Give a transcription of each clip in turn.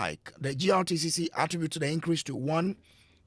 hike. The GRTCC attributed the increase to 1,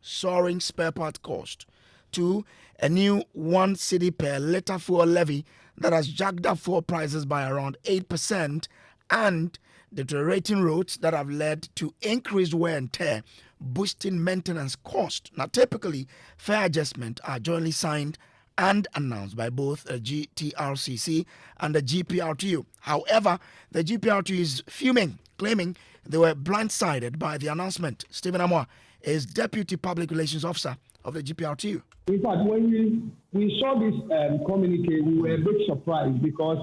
soaring spare part cost, 2, a new 1 cedi per litre fuel levy that has jacked up fuel prices by around 8%, and deteriorating roads that have led to increased wear and tear, boosting maintenance cost. Now, typically, fare adjustments are jointly signed and announced by both GTRCC and the GPRTU. However, the GPRTU is fuming, claiming they were blindsided by the announcement. Stephen Amoah is Deputy Public Relations Officer of the GPRTU. In fact, when we saw this communique, we were a bit surprised because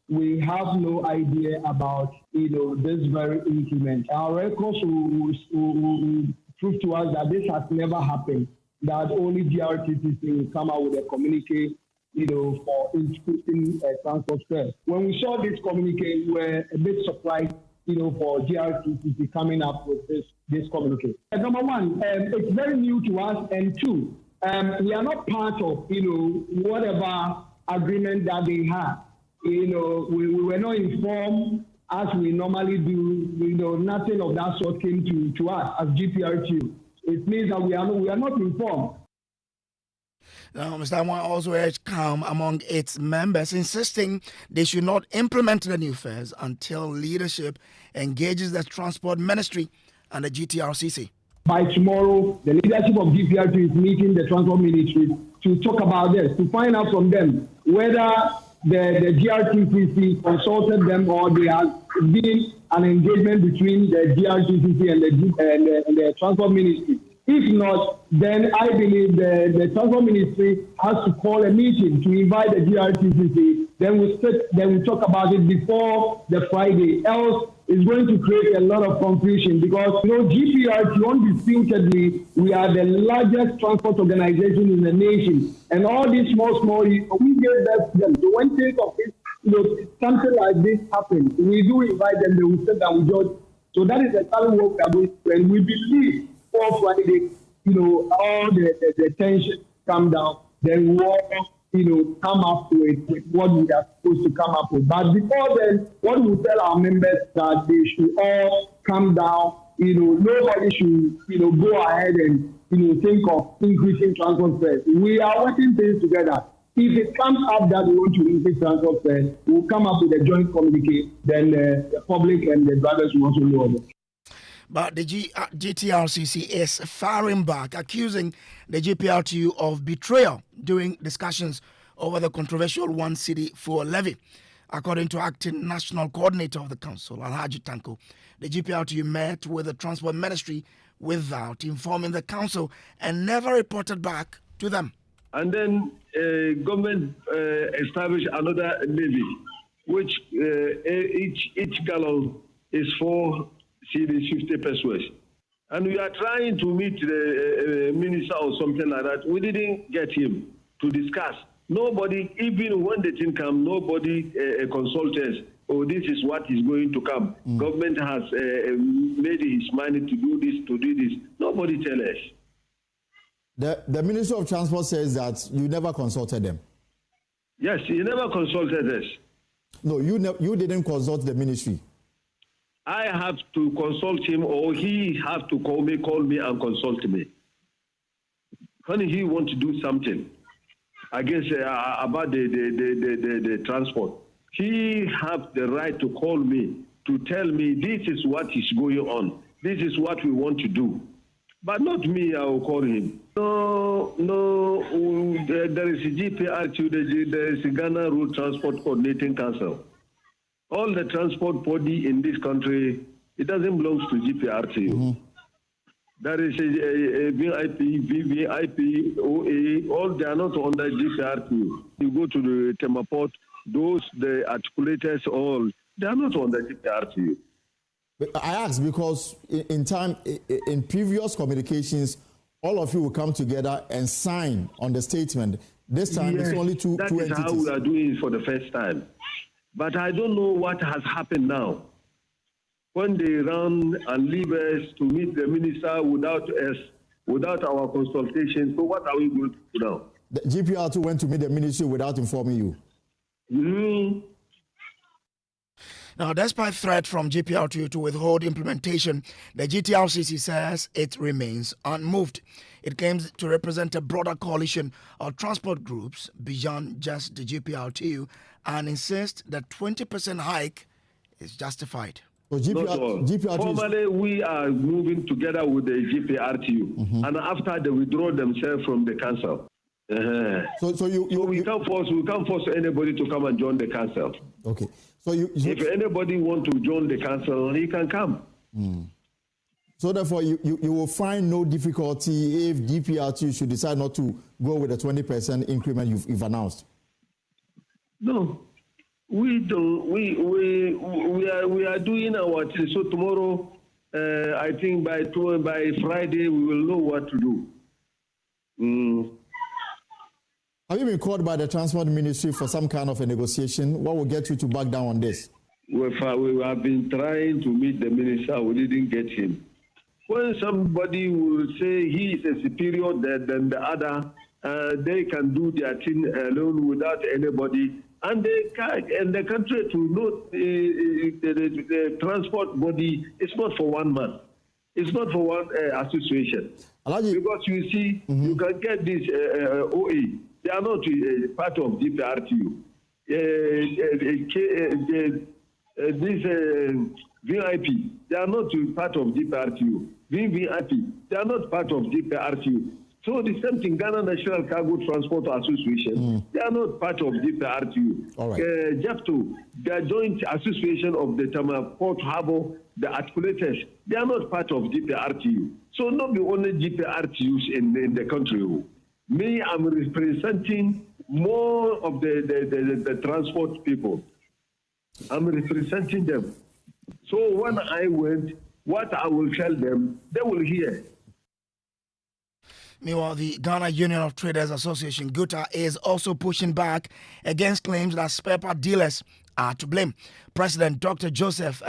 we have no idea about this very increment. Our records will prove to us that this has never happened. That only GRTCC will come out with a communique, for increasing transport fares. When we saw this communique, we were a bit surprised, for GRTCC coming up with this communique. Number one, it's very new to us, and two, we are not part of, whatever agreement that they have. We were not informed as we normally do. Nothing of that sort came to us as GPRTU. It means that we are not informed. Now, Mr. Amoah also urged calm among its members, insisting they should not implement the new fares until leadership engages the Transport Ministry and the GTRCC. By tomorrow, the leadership of GPRTU is meeting the Transport Ministry to talk about this, to find out from them whether the GRTCC consulted them or there has been an engagement between the GRTCC and the Transport Ministry. If not, then I believe the Transport Ministry has to call a meeting to invite the GRTCC. Then we talk about it before the Friday. Else, it's going to create a lot of confusion because GPRTU, undisputedly, we are the largest transport organization in the nation, and all these small, we give that to them. So when things of this, something like this happens, we do invite them. They will sit down with judge. So that is the kind of work we are going to do, and we believe before Friday, all the tension come down, then we'll come up with what we are supposed to come up with. But before then, what we tell our members that they should all come down. Nobody should go ahead and think of increasing transport fares. We are working things together. If it comes up that we want to increase transport fares, we'll come up with a joint communique. Then the public and the drivers will also know it. But the GTRCC is firing back, accusing the GPRTU of betrayal during discussions over the controversial 1 cedi fuel levy. According to acting national coordinator of the council, Alhaji Tanko, the GPRTU met with the Transport Ministry without informing the council and never reported back to them. And then government established another levy, which each gallon is 4 cedis 50 pesos. And we are trying to meet the minister or something like that. We didn't get him to discuss. Nobody, even when the thing comes, nobody consults us. Oh, this is what is going to come. Government has made his mind to do this. Nobody tells us. The Minister of Transport says that you never consulted them. Yes, he never consulted us. No, you didn't consult the ministry. I have to consult him, or he have to call me and consult me. When he want to do something against about the transport, he have the right to call me to tell me this is what is going on. This is what we want to do. But not me, I will call him. No, there is a GPRTU, there is a Ghana Road Transport Coordinating Council. All the transport body in this country, it doesn't belong to GPRTU. There is a VIP, VVIP, OA, all they are not under GPRTU. You go to the Temaport, the articulators, all, they are not under GPRTU. I ask because in previous communications, all of you will come together and sign on the statement. This time, it's only two entities. That is how we are doing it for the first time. But I don't know what has happened now. When they run and leave us to meet the minister without us, without our consultation, so what are we going to do now? The GPR2 went to meet the ministry without informing you. Now, despite threat from GPRTU to withhold implementation, the GTRCC says it remains unmoved. It claims to represent a broader coalition of transport groups beyond just the GPRTU and insists that 20% hike is justified. So GPRTU formally, we are moving together with the GPRTU, and after they withdraw themselves from the council. So we can't force anybody to come and join the council. Okay. If anybody want to join the council, he can come. So therefore, you will find no difficulty if GPRTU should decide not to go with the 20% increment you've announced. No, we don't. We are doing our thing. So tomorrow, I think by Friday we will know what to do. Have you been called by the Transport Ministry for some kind of a negotiation? What will get you to back down on this? We have been trying to meet the minister. We didn't get him. When somebody will say he is a superior than the other, they can do their thing alone without anybody. And the country to know the transport body, it's not for one man. It's not for one association. Because you see, you can get this OE. They are not part of GPRTU. This VIP, they are not part of GPRTU. VVIP, they are not part of GPRTU. So the same thing, Ghana National Cargo Transport Association, they are not part of GPRTU. All right. JAFTO, the Joint Association of the Port Harbour, the articulators, they are not part of GPRTU. So not the only GPRTUs in the country. Me, I'm representing more of the transport people. I'm representing them. So when I went, what I will tell them, they will hear. Meanwhile, the Ghana Union of Traders Association, GUTA, is also pushing back against claims that spare part dealers are to blame. President Dr. Joseph,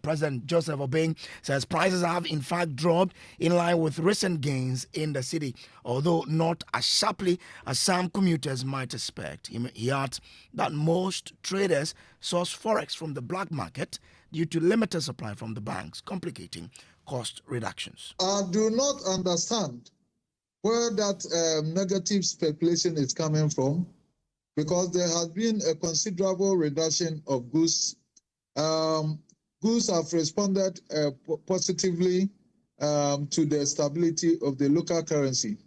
President Joseph Obeng says prices have in fact dropped in line with recent gains in the city, although not as sharply as some commuters might expect. He adds that most traders source forex from the black market due to limited supply from the banks, complicating cost reductions. I do not understand where that negative speculation is coming from, because there has been a considerable reduction of goods. Goods have responded positively to the stability of the local currency.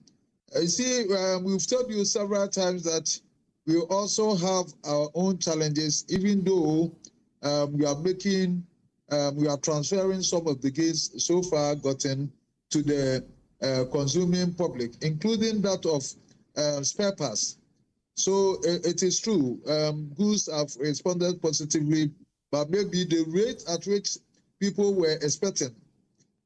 You see, we've told you several times that we also have our own challenges, even though we are transferring some of the gains so far gotten to the consuming public, including that of spare parts. So it is true, goods have responded positively, but maybe the rate at which people were expecting,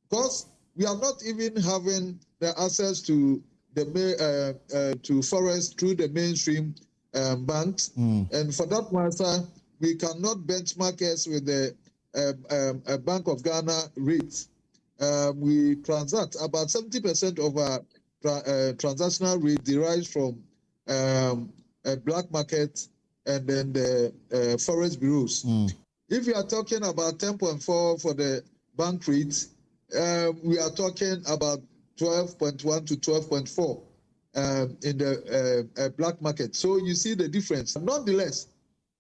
because we are not even having the access to the to forest through the mainstream banks, and for that matter, we cannot benchmark us with the Bank of Ghana rates. We transact about 70% of our transactional rate derives from a black market and then the forest bureaus. If you are talking about 10.4 for the bank rate, we are talking about 12.1 to 12.4 in the black market. So you see the difference. Nonetheless,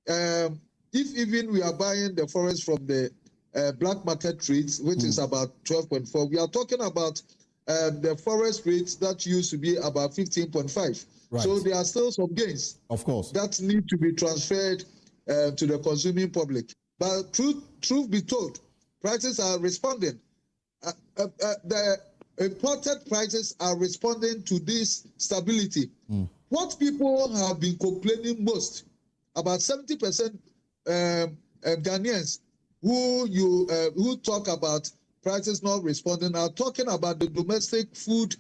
if even we are buying the forest from the black market rates, which is about 12.4, we are talking about the forest rates that used to be about 15.5. Right. So there are still some gains, of course, that need to be transferred to the consuming public. But truth be told, prices are responding. The imported prices are responding to this stability. What people have been complaining most, about 70% Ghanaians who talk about prices not responding are talking about the domestic food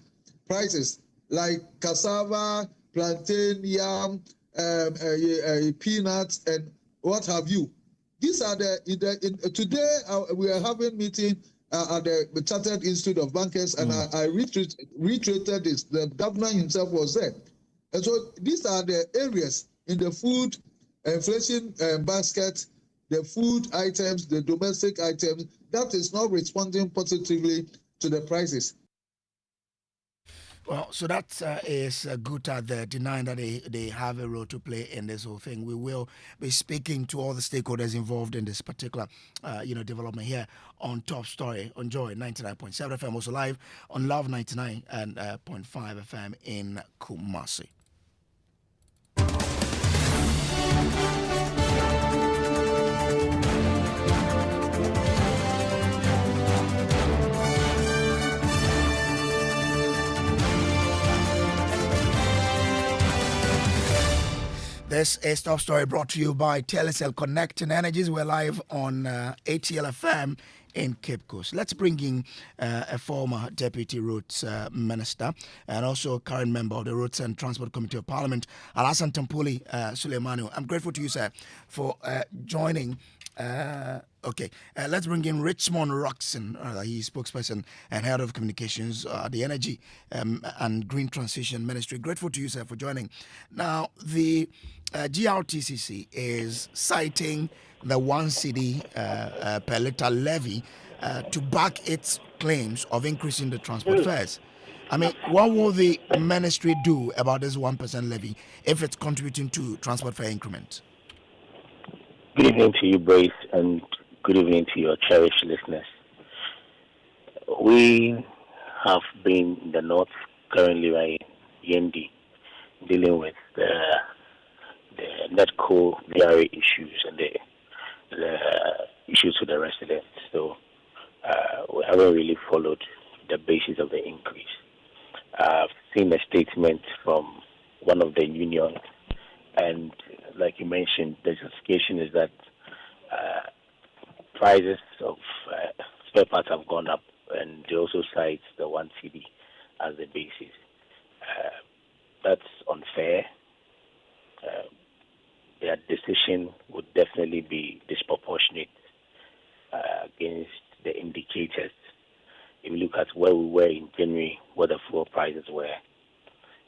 prices like cassava, plantain, yam, peanuts, and what have you. These are today we are having meeting at the Chartered Institute of Bankers, and I reiterated this. The governor himself was there. And so these are the areas in the food inflation basket the food items, the domestic items, that is not responding positively to the prices. Well, so that is GUTA there denying that they have a role to play in this whole thing. We will be speaking to all the stakeholders involved in this particular, development here on Top Story on Joy 99.7 FM, also live on Love 99 and 0.5 FM in Kumasi. This is Top Story brought to you by Telecel Connecting Energies. We're live on ATL FM in Cape Coast. Let's bring in a former Deputy Roads Minister and also current member of the Roads and Transport Committee of Parliament, Alassane Tampoli Suleimanu. I'm grateful to you, sir, for joining. Let's bring in Richmond Roxon, he's spokesperson and head of communications, the Energy and Green Transition Ministry. Grateful to you, sir, for joining. Now, the GRTCC is citing the 1 cedi per litre levy to back its claims of increasing the transport fares. I mean, what will the ministry do about this 1% levy if it's contributing to transport fare increment? Good evening to you, Brace, and good evening to your cherished listeners. We have been in the north currently, right, Yendi, dealing with the NETCO GRA issues and the issues with the residents. So we haven't really followed the basis of the increase. I've seen a statement from one of the unions, and like you mentioned, the justification is that prices of spare parts have gone up, and they also cite the 1 cedi as the basis. That's unfair. Their decision would definitely be disproportionate against the indicators. If you look at where we were in January, where the fuel prices were,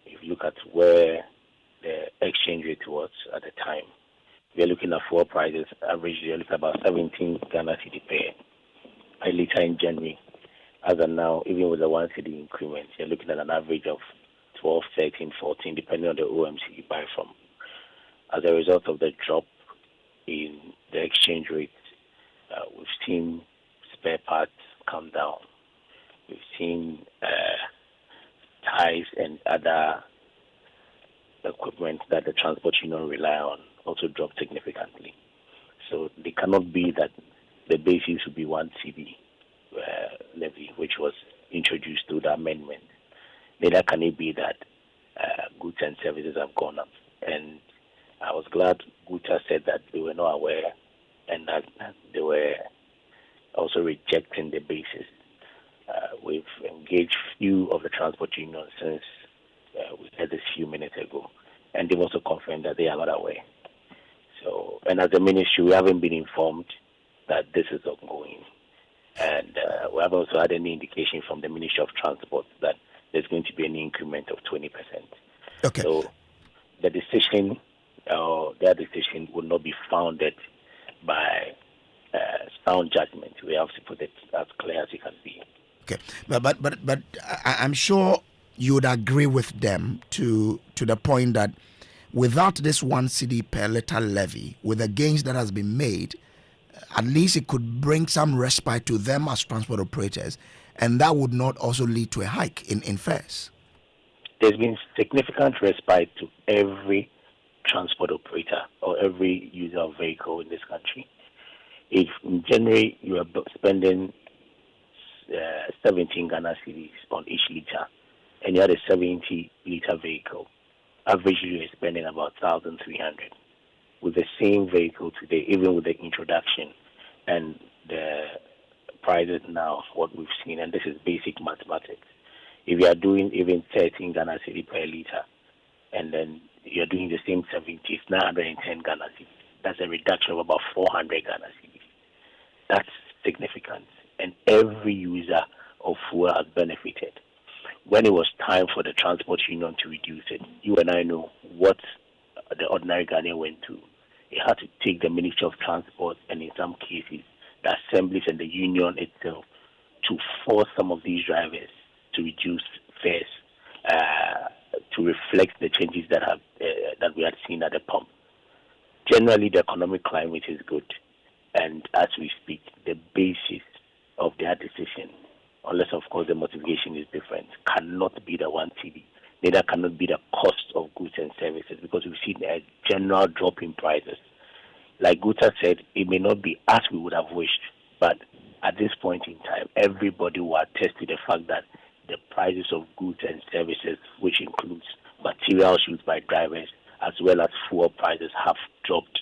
if you look at where the exchange rate was at the time, we are looking at fuel prices averagely looking at about 17 Ghana cedi per litre in January. As of now, even with the 1 cedi increment, you're looking at an average of 12, 13, 14, depending on the OMC you buy from. As a result of the drop in the exchange rate, we've seen spare parts come down. We've seen ties and other equipment that the transport union rely on also drop significantly. So it cannot be that the basis would be 1 cedi levy, which was introduced through the amendment. Neither can it be that goods and services have gone up. And I was glad GUTA said that they were not aware and that they were also rejecting the basis. We've engaged few of the transport unions since we had this few minutes ago, and they've also confirmed that they are not aware. So, and as a ministry, we haven't been informed that this is ongoing, and we haven't also had any indication from the Ministry of Transport that there's going to be any increment of 20%. Okay. So, the decision, their decision, will not be founded by sound judgment. We have to put it as clear as it can be. Okay, but I'm sure you would agree with them to the point that without this 1 cedi per litre levy, with the gains that has been made, at least it could bring some respite to them as transport operators, and that would not also lead to a hike in fares. There's been significant respite to every transport operator or every user of vehicle in this country. If in January you are spending 17 Ghana cedis on each litre, and you had a 70-litre vehicle, averagely you're spending about 1,300. With the same vehicle today, even with the introduction and the prices now, what we've seen, and this is basic mathematics. If you are doing even 13 Ghana cedi per litre, and then you're doing the same 70, it's 910 Ghana cedis. That's a reduction of about 400 Ghana cedis. That's significant, and every user of fuel has benefited. When it was time for the transport union to reduce it, you and I know what the ordinary Ghanaian went to it had to take the Ministry of Transport and in some cases the assemblies and the union itself to force some of these drivers to reduce fares to reflect the changes that we had seen at the pump. Generally, the economic climate is good, and as we speak, the basis of their decision, unless of course the motivation is different, cannot be the 1 cedi. Neither cannot be the cost of goods and services, because we've seen a general drop in prices. Like GUTA said, it may not be as we would have wished, but at this point in time, everybody will attest to the fact that the prices of goods and services, which includes materials used by drivers as well as fuel prices, have dropped.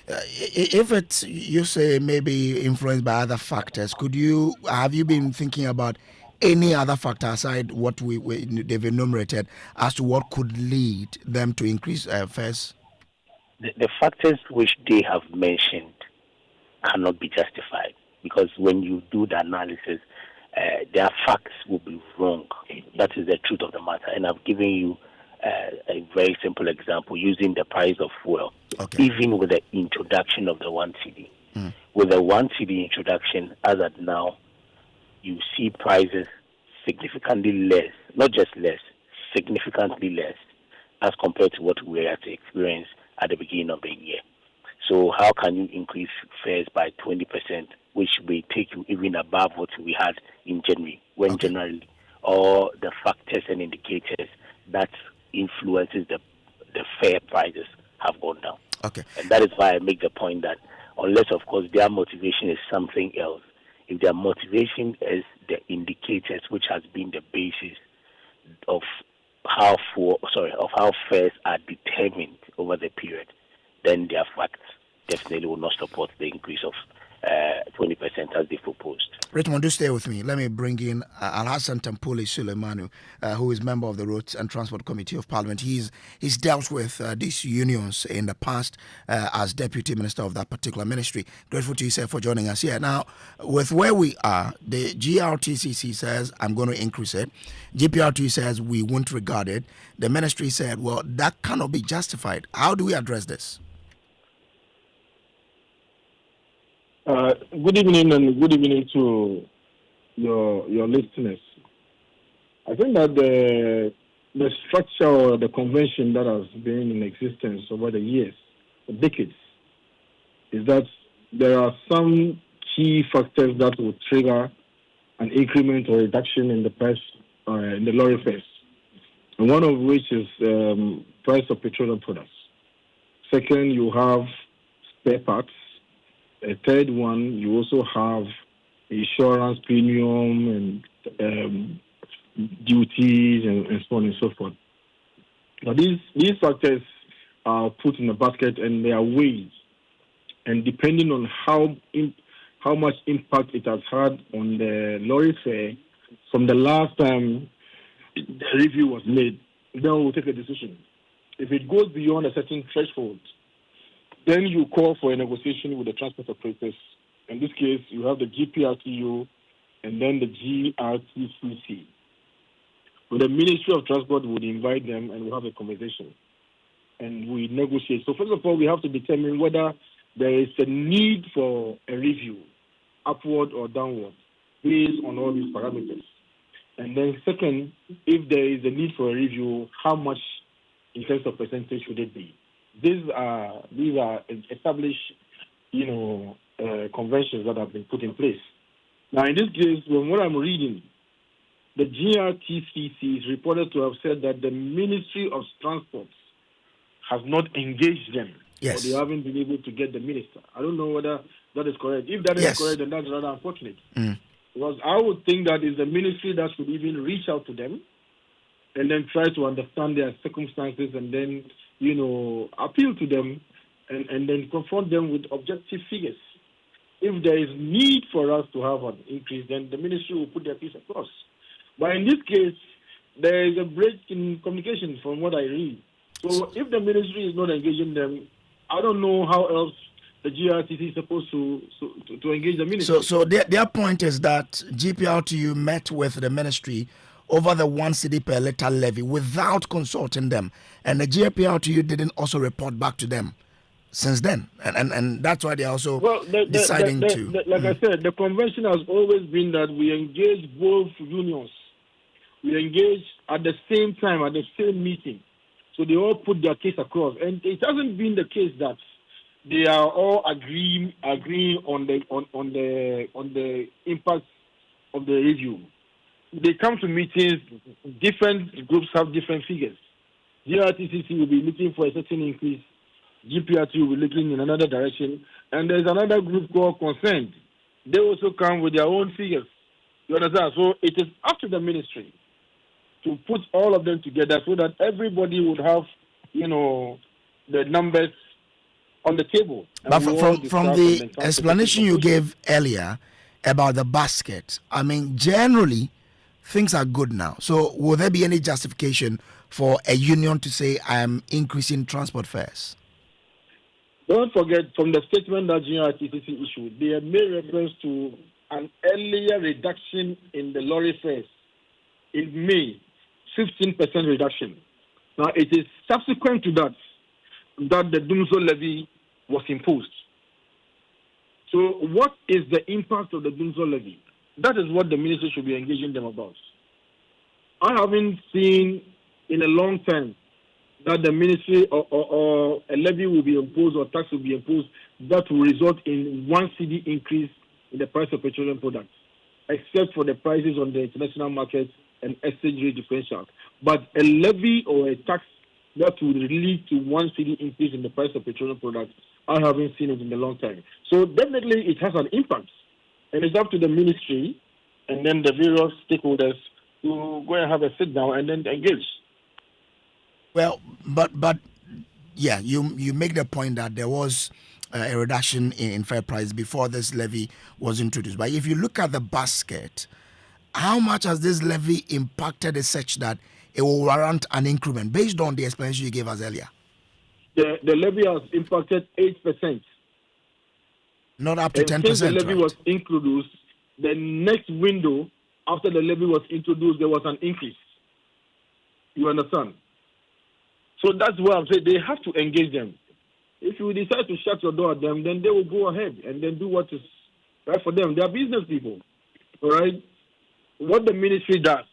If it's, you say, maybe influenced by other factors, have you been thinking about any other factor aside what they've enumerated as to what could lead them to increase fares? The factors which they have mentioned cannot be justified, because when you do the analysis, their facts will be wrong. That is the truth of the matter. And I've given you a very simple example using the price of fuel. Okay. Even with the introduction of the 1 cedi. With the 1 cedi introduction, as at now, you see prices significantly less, not just less, significantly less as compared to what we had to experience at the beginning of the year. So how can you increase fares by 20%, which may take you even above what we had in January, when generally all the factors and indicators that influences the fare prices have gone down. Okay. And that is why I make the point that unless, of course, their motivation is something else, if their motivation is the indicators which has been the basis of how fares are determined over the period, then their facts definitely will not support the increase of 20% as they proposed. Richmond, do stay with me. Let me bring in Alhassan Tampoli Suleimanu, who is member of the Roads and Transport Committee of Parliament. He's dealt with these unions in the past as Deputy Minister of that particular ministry. Grateful to you, sir, for joining us here. Now, with where we are, the GRTCC says, I'm going to increase it. GPRTU says, we won't regard it. The ministry said, well, that cannot be justified. How do we address this? Good evening, and good evening to your listeners. I think that the structure or the convention that has been in existence over the years, decades, is that there are some key factors that will trigger an increment or reduction in the price in the lorry fares, and one of which is price of petroleum products. Second, you have spare parts. A third one, you also have insurance premium and duties and so on and so forth. Now, these factors are put in a basket and they are weighed, and depending on how much impact it has had on the lorry fare from the last time the review was made, then we'll take a decision. If it goes beyond a certain threshold, then you call for a negotiation with the transport operators. In this case, you have the GPRTU and then the GRTCC. So the Ministry of Transport would invite them and we'll have a conversation. And we negotiate. So first of all, we have to determine whether there is a need for a review, upward or downward, based on all these parameters. And then second, if there is a need for a review, how much in terms of percentage should it be? These are established, conventions that have been put in place. Now, in this case, from what I'm reading, the GRTCC is reported to have said that the Ministry of Transport has not engaged them. Yes. Or they haven't been able to get the minister. I don't know whether that is correct. If that is correct, then that's rather unfortunate. Because I would think that it's the ministry that should even reach out to them and then try to understand their circumstances and then appeal to them and then confront them with objective figures. If there is need for us to have an increase, then the ministry will put their piece across. But in this case, there is a break in communication from what I read. So if the ministry is not engaging them, I don't know how else the GRTC is supposed to engage the ministry. So their point is that GPRTU met with the ministry over the 1 cedi per litre levy without consulting them. And the GPRTU didn't also report back to them since then. And that's why they're also deciding to. Like I said, the convention has always been that we engage both unions. We engage at the same time, at the same meeting. So they all put their case across. And it hasn't been the case that they are all agreeing on the impact of the review. They come to meetings, different groups have different figures. GRTCC will be looking for a certain increase, GPRTU will be looking in another direction, and there's another group called Concerned. They also come with their own figures. You understand? So it is up to the ministry to put all of them together so that everybody would have, the numbers on the table. But from the explanation you gave earlier about the basket, I mean, generally, things are good now. So will there be any justification for a union to say, I am increasing transport fares? Don't forget, from the statement that GRTCC issued, they have made reference to an earlier reduction in the lorry fares in May, 15% reduction. Now, it is subsequent to that the Dumso levy was imposed. So what is the impact of the Dumso levy? That is what the ministry should be engaging them about. I haven't seen in a long time that the ministry or a levy will be imposed or tax will be imposed that will result in 1 cedi increase in the price of petroleum products, except for the prices on the international market and exchange rate differential. But a levy or a tax that will lead to 1 cedi increase in the price of petroleum products, I haven't seen it in a long time. So definitely it has an impact. And it's up to the ministry and then the various stakeholders to go and have a sit down and then engage. Well, but yeah, you make the point that there was a reduction in fare price before this levy was introduced. But if you look at the basket, how much has this levy impacted it such that it will warrant an increment based on the explanation you gave us earlier? The levy has impacted 8%. Not up to 10%. Since the levy right? was introduced, the next window after the levy was introduced, there was an increase. You understand? So that's why I'm saying they have to engage them. If you decide to shut your door at them, then they will go ahead and then do what is right for them. They are business people, all right? What the ministry does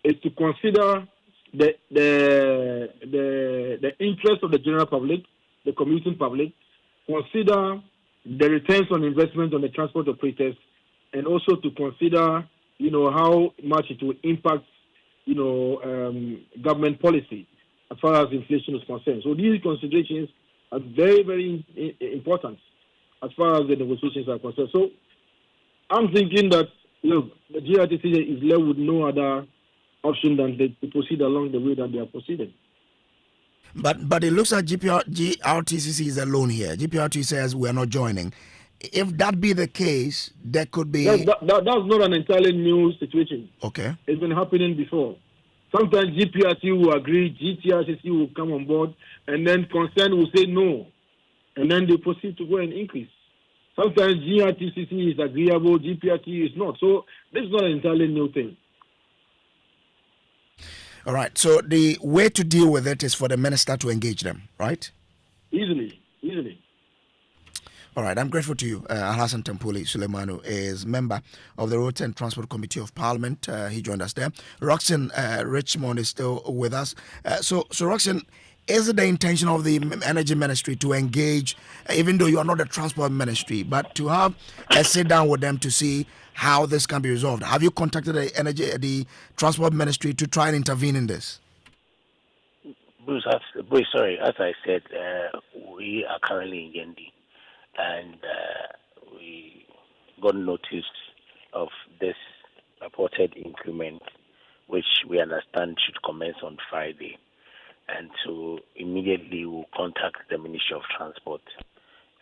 is to consider the interest of the general public, the commuting public, consider the returns on investment on the transport operators, and also to consider, how much it will impact, government policy as far as inflation is concerned. So these considerations are very, very important as far as the negotiations are concerned. So I'm thinking that, the GRTCC is left with no other option than to proceed along the way that they are proceeding. But it looks like GRTCC is alone here. GPRTU says we are not joining. If that be the case, there could be... That's not an entirely new situation. Okay. It's been happening before. Sometimes GPRTU will agree, GTRCC will come on board, and then Concern will say no. And then they proceed to go and increase. Sometimes GRTCC is agreeable, GPRTU is not. So this is not an entirely new thing. All right. So the way to deal with it is for the minister to engage them, right? Easily. All right, I'm grateful to you. Alhassan Tempuli Suleimanu is member of the Road and Transport Committee of Parliament. He joined us there. Roxanne Richmond is still with us. So Roxanne, is it the intention of the Energy Ministry to engage, even though you are not the Transport Ministry, but to have a sit down with them to see how this can be resolved? Have you contacted the Transport Ministry to try and intervene in this? Bruce, as I said, we are currently in Yendi. And we got notice of this reported increment, which we understand should commence on Friday. And so immediately we'll contact the Ministry of Transport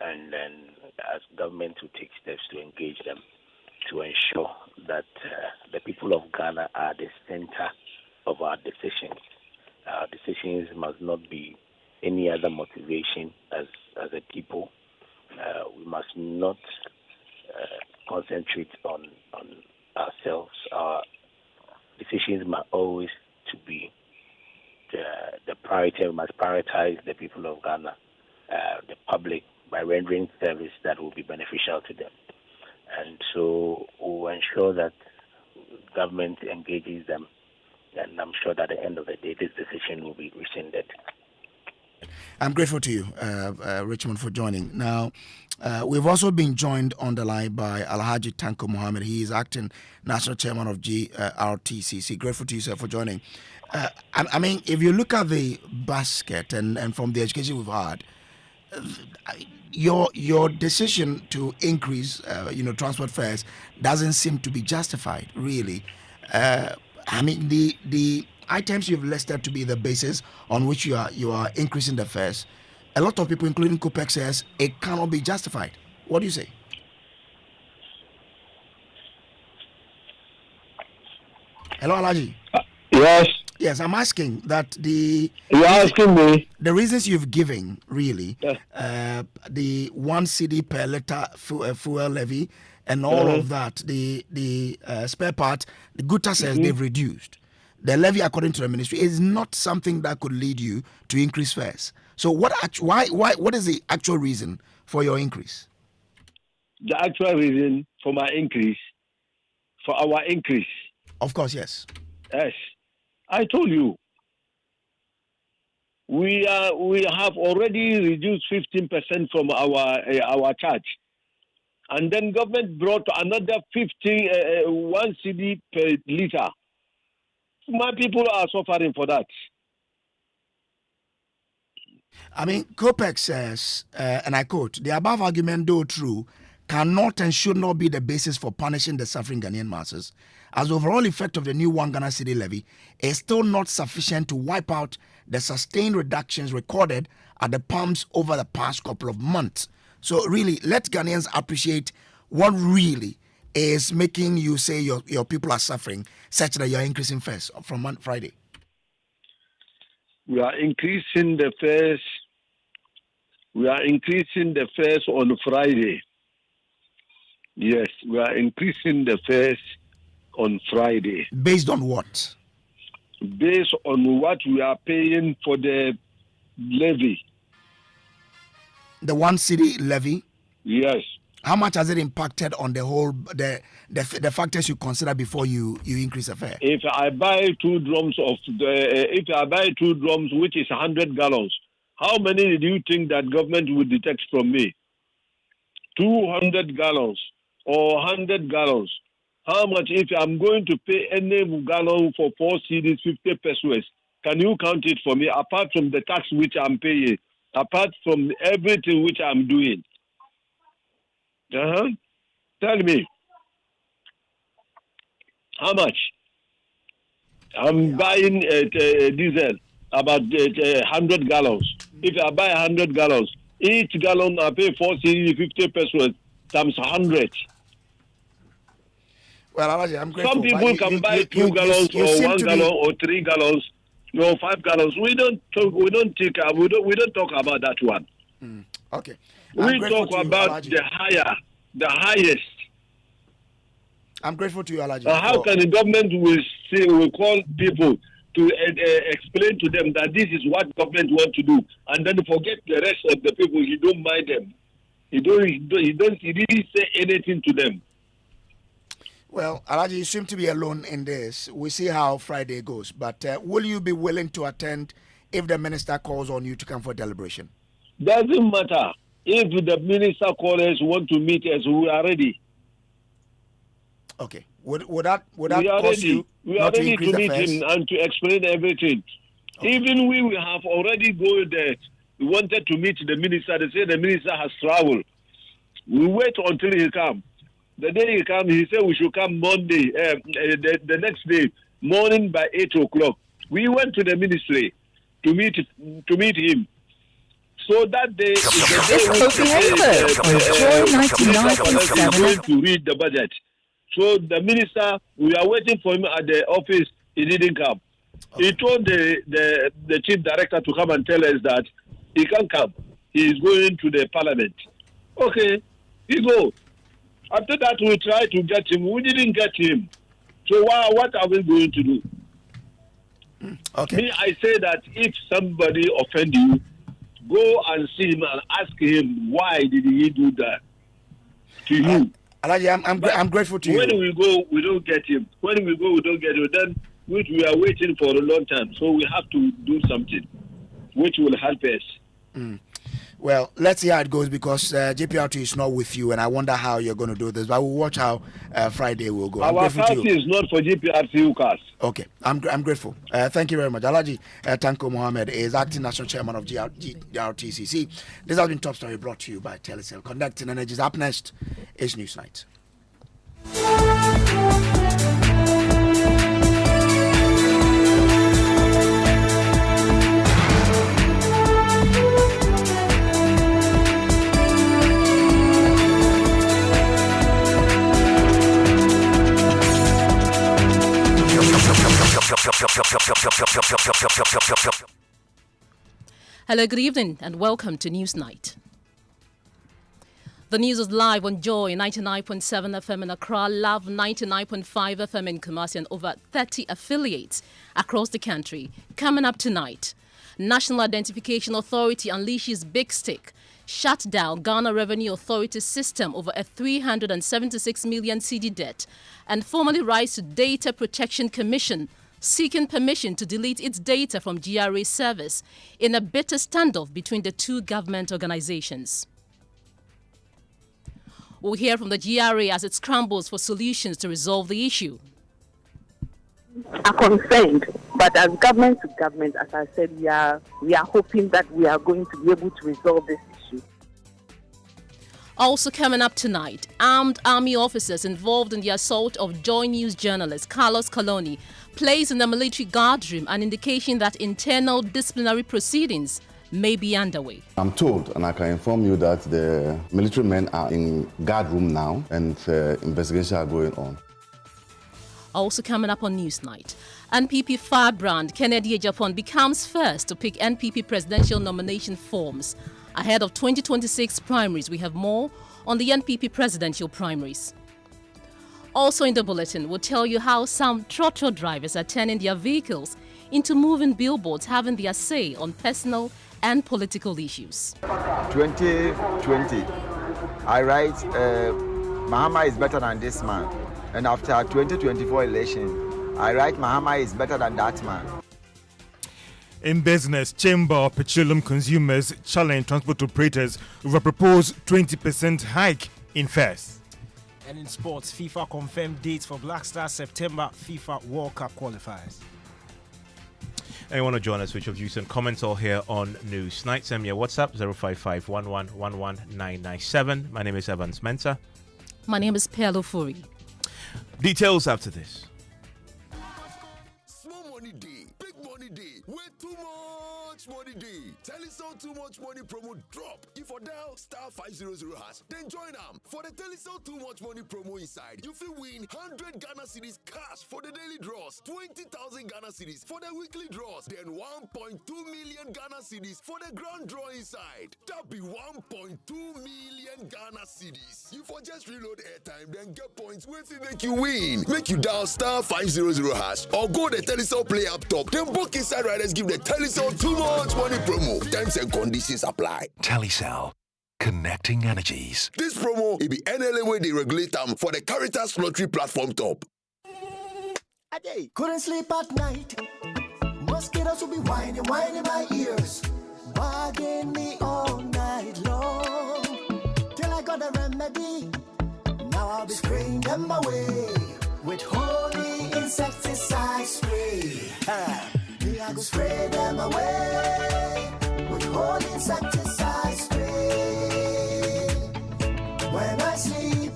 and then as government to take steps to engage them to ensure that the people of Ghana are the center of our decisions. Our decisions must not be any other motivation as a people. We must not concentrate on ourselves. Our decision decisions must always to be the priority. We must prioritize the people of Ghana, the public, by rendering service that will be beneficial to them. And so we'll ensure that government engages them, and I'm sure that at the end of the day, this decision will be rescinded. I'm grateful to you, Richmond, for joining. Now, we've also been joined on the line by Alhaji Tanko Mohammed. He is acting National Chairman of GRTCC. Grateful to you, sir, for joining. I mean, if you look at the basket and from the education we've had, your decision to increase, transport fares doesn't seem to be justified, really. I mean, the items you've listed to be the basis on which you are increasing the fares, a lot of people, including COPEC, says it cannot be justified. What do you say? Hello, Alaji. Yes. Yes, I'm asking that You're asking me? The reasons you've given, really, the 1 cedi per litre fuel levy and all of that, the spare part, the GUTA says they've reduced. The levy, according to the ministry, is not something that could lead you to increase fares. So what is the actual reason for your increase? The actual reason for my increase, for our increase? Of course, yes. Yes. I told you, we have already reduced 15% from our charge, and then government brought another 1 cedi per liter. My people are suffering for that. I mean, COPEC says, and I quote, the above argument, though true, cannot and should not be the basis for punishing the suffering Ghanaian masses, as the overall effect of the new 1 Ghana cedi levy is still not sufficient to wipe out the sustained reductions recorded at the pumps over the past couple of months. So really, let Ghanaians appreciate what really is making you say your people are suffering, such that you're increasing fares from Friday. We are increasing the fares. We are increasing the fares on Friday. Yes, we are increasing the fares on Friday. Based on what? Based on what we are paying for the levy. The 1 cedi levy? Yes. How much has it impacted on the whole, the factors you consider before you increase the fare? If I buy 2 drums which is 100 gallons, how many do you think that government would detect from me? 200 gallons or 100 gallons. How much if I'm going to pay any gallon for 4 cedis, 50 pesos? Can you count it for me? Apart from the tax which I'm paying, apart from everything which I'm doing. Tell me. How much? I'm buying diesel, about 100 gallons. If I buy 100 gallons, each gallon I pay 4 cedis, 50 pesos times 100. Well, Alaji, I'm grateful. Some people can buy 2 gallons or 1 gallon or 3 gallons, 5 gallons. We don't talk about that one. Okay. We talk about the highest. I'm grateful to you, Alaji. How can the government will call people to explain to them that this is what government want to do, and then forget the rest of the people? You don't mind them. He didn't say anything to them. Well, Alaji, you seem to be alone in this. We see how Friday goes. But will you be willing to attend if the minister calls on you to come for deliberation? Doesn't matter. If the minister calls us, want to meet us, we are ready. Okay. Would that cause you we are ready to meet him and to explain everything. Okay. Even we have already go there. We wanted to meet the minister. They say the minister has traveled. We wait until he comes. The day he comes, he said we should come Monday, the next day, morning by 8 o'clock. We went to the ministry to meet him. So that day is the day going to read the budget. So the minister, we are waiting for him at the office. He didn't come. He told the chief director to come and tell us that he can't come. He is going to the parliament. Okay, he go. After that, we tried to get him. We didn't get him. So what are we going to do? Okay. Me, I say that if somebody offend you, go and see him and ask him why did he do that to you. Alaji, I'm grateful to you. When we go, we don't get him. When we go, we don't get him. Then we are waiting for a long time. So we have to do something which will help us. Well, let's see how it goes because GPRTU is not with you, and I wonder how you're going to do this. But we'll watch how Friday will go. Our party is not for GPRTU cars. Okay, I'm grateful. Thank you very much. Alaji Tanko Mohammed is acting national chairman of GRTCC. This has been Top Story brought to you by Telecel. Connecting Energies. Up next is Newsnight. Hello, good evening, and welcome to Newsnight. The news is live on Joy 99.7 FM in Accra, Love 99.5 FM in Kumasi, and over 30 affiliates across the country. Coming up tonight, National Identification Authority unleashes big stick, shut down Ghana Revenue Authority system over a 376 million CD debt, and formally writes to Data Protection Commission seeking permission to delete its data from GRA service in a bitter standoff between the two government organizations. We'll hear from the GRA as it scrambles for solutions to resolve the issue. Are concerned, but as government to government, as I said, we are hoping that we are going to be able to resolve this issue. Also coming up tonight, armed army officers involved in the assault of Joy News journalist Carlos Coloni placed in the military guard room, an indication that internal disciplinary proceedings may be underway. I'm told, and I can inform you, that the military men are in guard room now and investigations are going on. Also coming up on Newsnight, NPP firebrand Kennedy Agyapong becomes first to pick NPP presidential nomination forms. Ahead of 2026 primaries, we have more on the NPP presidential primaries. Also in the bulletin, we'll tell you how some trotro drivers are turning their vehicles into moving billboards, having their say on personal and political issues. 2020, I write, Mahama is better than this man. And after 2024 election, I write, Mahama is better than that man. In business, Chamber of Petroleum Consumers challenge transport operators with a proposed 20% hike in fares. And in sports, FIFA confirmed dates for Black Stars September FIFA World Cup qualifiers. And you want to join us with your views and comments all here on Newsnight? Send me a WhatsApp 055-1111-997. My name is Evans Mensah. My name is Ofori. Details after this. Small money day, big money day, way too much money day. Telecel too much money promo drop. If you dial *500#, then join them for the Telecel too much money promo inside. You will win 100 Ghana cedis cash for the daily draws, 20,000 Ghana cedis for the weekly draws, then 1.2 million Ghana cedis for the grand draw inside. That be 1.2 million Ghana cedis. You for just reload airtime, then get points with it make you win. Make you dial *500# or go the Telecel Play up top. Then book inside riders give the Telecel too much money promo. Terms and conditions apply. Telecel, connecting energies. This promo will be NLA where they regulate them for the Caritas Lottery platform top. Couldn't sleep at night. Mosquitoes will be whining my ears, bugging me all night long. Till I got a remedy. Now I'll be spraying them away with holy insecticide spray. Me I go spray them away with holy insecticide spray. When I sleep,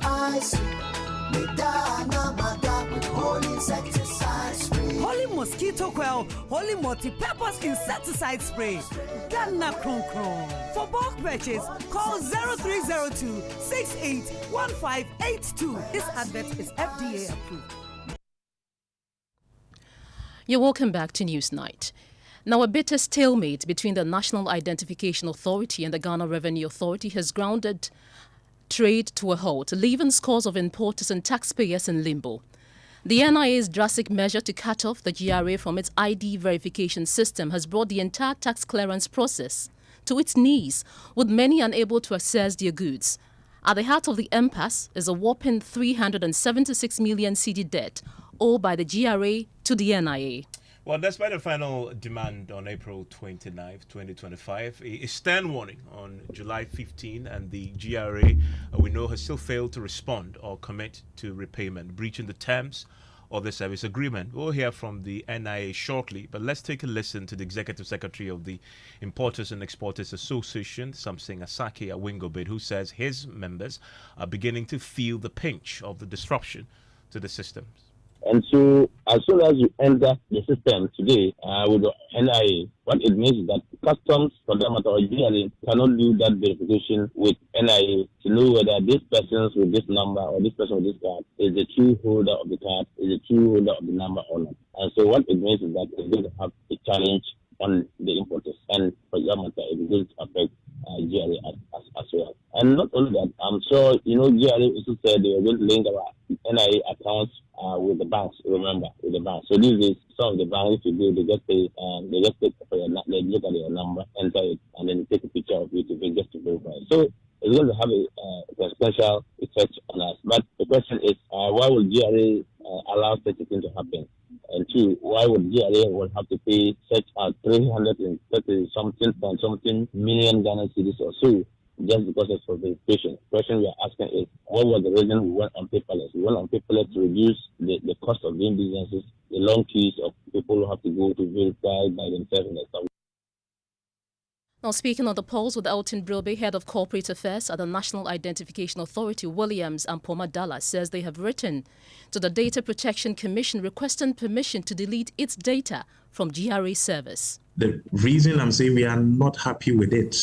me dana mada with holy insecticide spray. Holy mosquito coil, holy multi-purpose insecticide spray. Ghana Kron Kron. For bulk purchase, call 0302-681582. This advert is FDA approved. You're welcome back to Newsnight. Now, a bitter stalemate between the National Identification Authority and the Ghana Revenue Authority has grounded trade to a halt, leaving scores of importers and taxpayers in limbo. The NIA's drastic measure to cut off the GRA from its ID verification system has brought the entire tax clearance process to its knees, with many unable to access their goods. At the heart of the impasse is a whopping 376 million cedi debt owed by the GRA to the NIA. Well, despite the final demand on April 29, 2025, a stern warning on July 15, and the GRA, we know, has still failed to respond or commit to repayment, breaching the terms of the service agreement. We'll hear from the NIA shortly, but let's take a listen to the Executive Secretary of the Importers and Exporters Association, Samson Asake Awingobit, who says his members are beginning to feel the pinch of the disruption to the systems. And so, as soon as you enter the system today with the NIA, what it means is that customs, for that matter, or GRA cannot do that verification with NIA to know whether this person with this number or this person with this card is the true holder of the card, is the true holder of the number or not. And so, what it means is that it's going to have a challenge on the importers, and for that matter, it is going to affect GRA as well. And not only that, I'm sure GRA also said they were going to link our NIA accounts with the banks. Remember, with the banks. So this is some of the banks. If you do, they just take for your, they look at your number, enter it, and then take a picture of it just to verify. So it's going to have a special effect on us. But the question is, why would GRA allow such a thing to happen? And two, why would GRA will have to pay such 330 million Ghana cedis or so just because of verification? The question we are asking is, what was the reason we went on paperless? We went on paperless to reduce the cost of doing businesses, the long queues of people who have to go to verify by themselves and stuff. Now, speaking on the polls with Elton Brilby, Head of Corporate Affairs at the National Identification Authority, Williams and Poma Dallas says they have written to the Data Protection Commission requesting permission to delete its data from GRA service. The reason I'm saying we are not happy with it,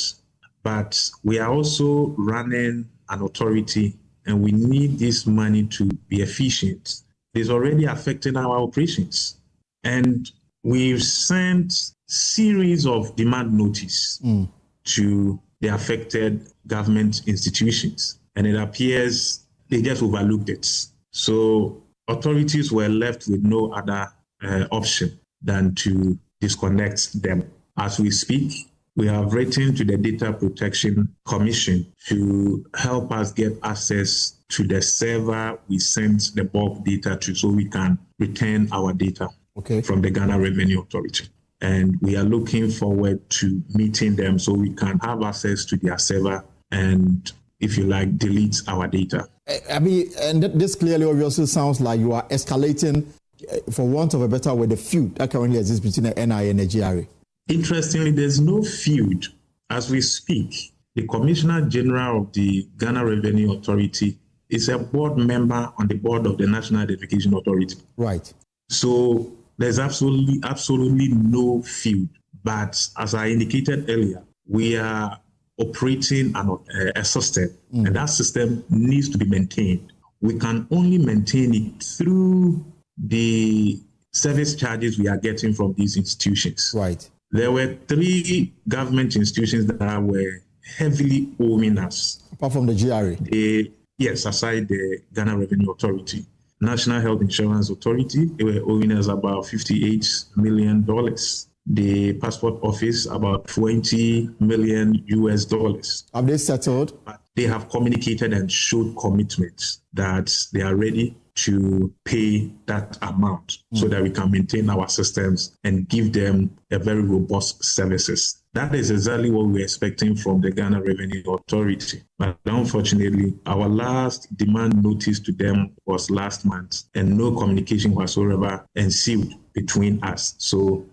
but we are also running an authority and we need this money to be efficient. It's already affecting our operations. And we've sent series of demand notice to the affected government institutions, and it appears they just overlooked it. So authorities were left with no other option than to disconnect them. As we speak, we have written to the Data Protection Commission to help us get access to the server we sent the bulk data to so we can return our data from the Ghana Revenue Authority. And we are looking forward to meeting them so we can have access to their server and, if you like, delete our data. I mean, and this clearly obviously sounds like you are escalating, for want of a better word, the feud that currently exists between the NIA and the GRA. Interestingly, there's no feud. As we speak, the Commissioner General of the Ghana Revenue Authority is a board member on the board of the National Identification Authority. Right. So there's absolutely no feud. But as I indicated earlier, we are operating a system, and that system needs to be maintained. We can only maintain it through the service charges we are getting from these institutions. Right. There were 3 government institutions that were heavily owing us. Apart from the GRA? Yes, aside the Ghana Revenue Authority. National Health Insurance Authority, they were owing us about $58 million. The Passport Office, about $20 million US. Have they settled? But they have communicated and showed commitment that they are ready to pay that amount so that we can maintain our systems and give them a very robust services. That is exactly what we're expecting from the Ghana Revenue Authority. But unfortunately, our last demand notice to them was last month, and no communication whatsoever ensued between us. So,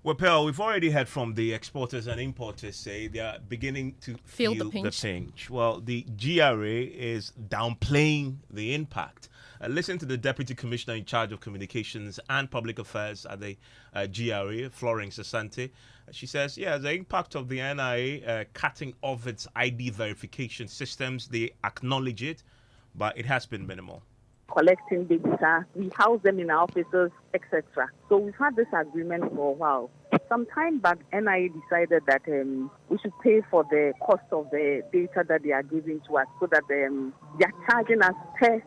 well, Pearl, we've already heard from the exporters and importers say they are beginning to feel the pinch. Well, the GRA is downplaying the impact. Listen to the Deputy Commissioner in charge of Communications and Public Affairs at the GRA, Florence Asante. She says, the impact of the NIA cutting off its ID verification systems, they acknowledge it, but it has been minimal. Collecting data, we house them in our offices, etc. So we've had this agreement for a while. Some time back, NIA decided that we should pay for the cost of the data that they are giving to us, so that they are charging us per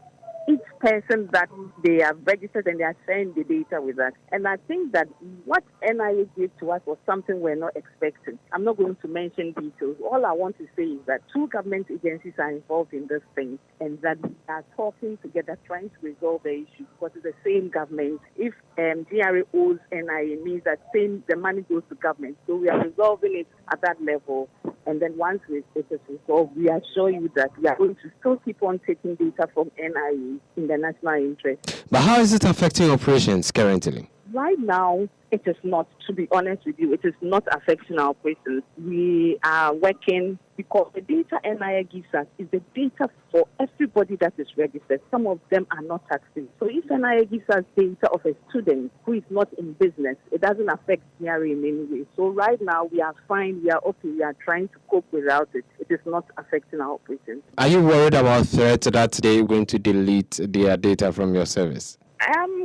each person that they have registered and they are sharing the data with us. And I think that what NIA gave to us was something we're not expecting. I'm not going to mention details. All I want to say is that 2 government agencies are involved in this thing and that we are talking together, trying to resolve the issue because it's the same government. If GRA owes NIA, it means that the money goes to government. So we are resolving it at that level. And then once it is resolved, we assure you that we are going to still keep on taking data from NIA in the national interest. But how is it affecting operations currently? Right now, it is not, to be honest with you, it is not affecting our operations. We are working because the data NIA gives us is the data for everybody that is registered. Some of them are not taxing. So if NIA gives us data of a student who is not in business, it doesn't affect GRA in any way. So right now, we are fine, we are okay, we are trying to cope without it. It is not affecting our operations. Are you worried about threats that they're going to delete their data from your service?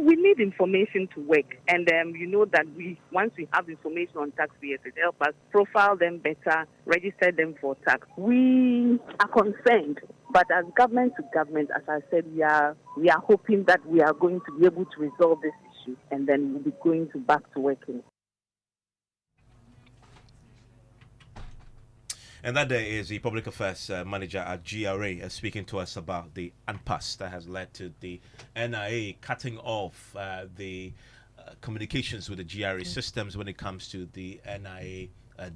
We need information to work, and you know that once we have information on taxpayers, it helps us profile them better, register them for tax. We are concerned, but as government to government, as I said, we are hoping that we are going to be able to resolve this issue, and then we'll be going back to working. And that day is the public affairs manager at GRA speaking to us about the impasse that has led to the NIA cutting off the communications with the GRA systems when it comes to the NIA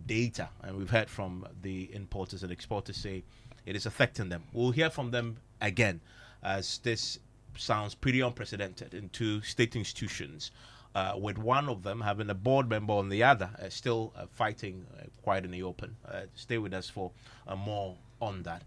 data. And we've heard from the importers and exporters say it is affecting them. We'll hear from them again, as this sounds pretty unprecedented in 2 state institutions. With one of them having a board member on the other, still fighting quite in the open. Stay with us for more on that.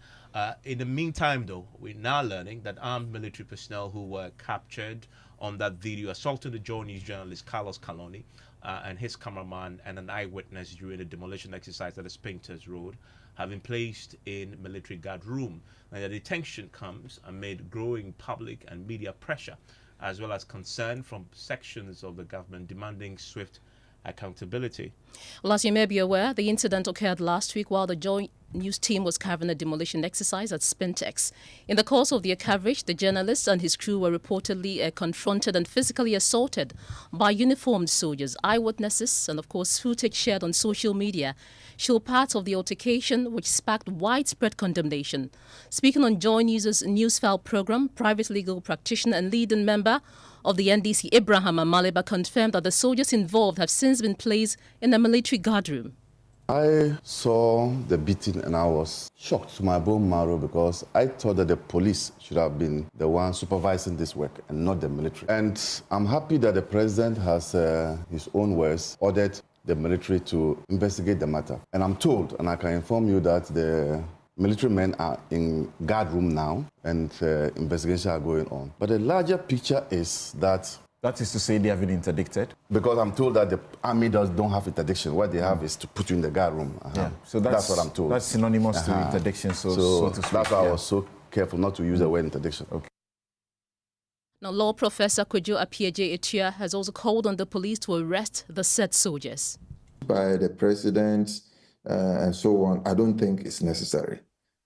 In the meantime, though, we're now learning that armed military personnel who were captured on that video assaulting the Joy News journalist Carlos Caloni and his cameraman and an eyewitness during the demolition exercise at the Spinkters Road have been placed in military guard room. Now, the detention comes amid growing public and media pressure, as well as concern from sections of the government demanding swift accountability. Well, as you may be aware, the incident occurred last week while the Joint News team was covering a demolition exercise at Spintex. In the course of their coverage, the journalist and his crew were reportedly confronted and physically assaulted by uniformed soldiers. Eyewitnesses and, of course, footage shared on social media show parts of the altercation, which sparked widespread condemnation. Speaking on Joy News' Newsfile program, private legal practitioner and leading member of the NDC, Ibrahim Amaliba, confirmed that the soldiers involved have since been placed in a military guard room. I saw the beating and I was shocked to my bone marrow because I thought that the police should have been the one supervising this work and not the military. And I'm happy that the president has, his own words, ordered the military to investigate the matter. And I'm told, and I can inform you, that the military men are in guard room now and investigations are going on. But the larger picture is that... That is to say they have been interdicted? Because I'm told that the army don't have interdiction. What they have is to put you in the guard room. Yeah. So that's what I'm told. That's synonymous to interdiction, so to speak. That's why I was so careful not to use the word interdiction. Okay. Now, law professor Kojo Appiaje-Etua has also called on the police to arrest the said soldiers. By the president and so on, I don't think it's necessary.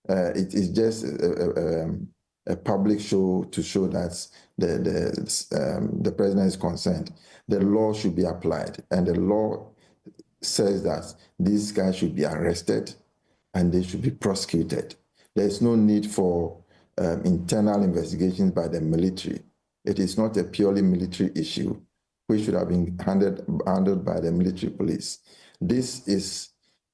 It is just a public show to show that the president is concerned. The law should be applied, and the law says that these guys should be arrested and they should be prosecuted. There is no need for internal investigations by the military. It is not a purely military issue, which should have been handled by the military police. This is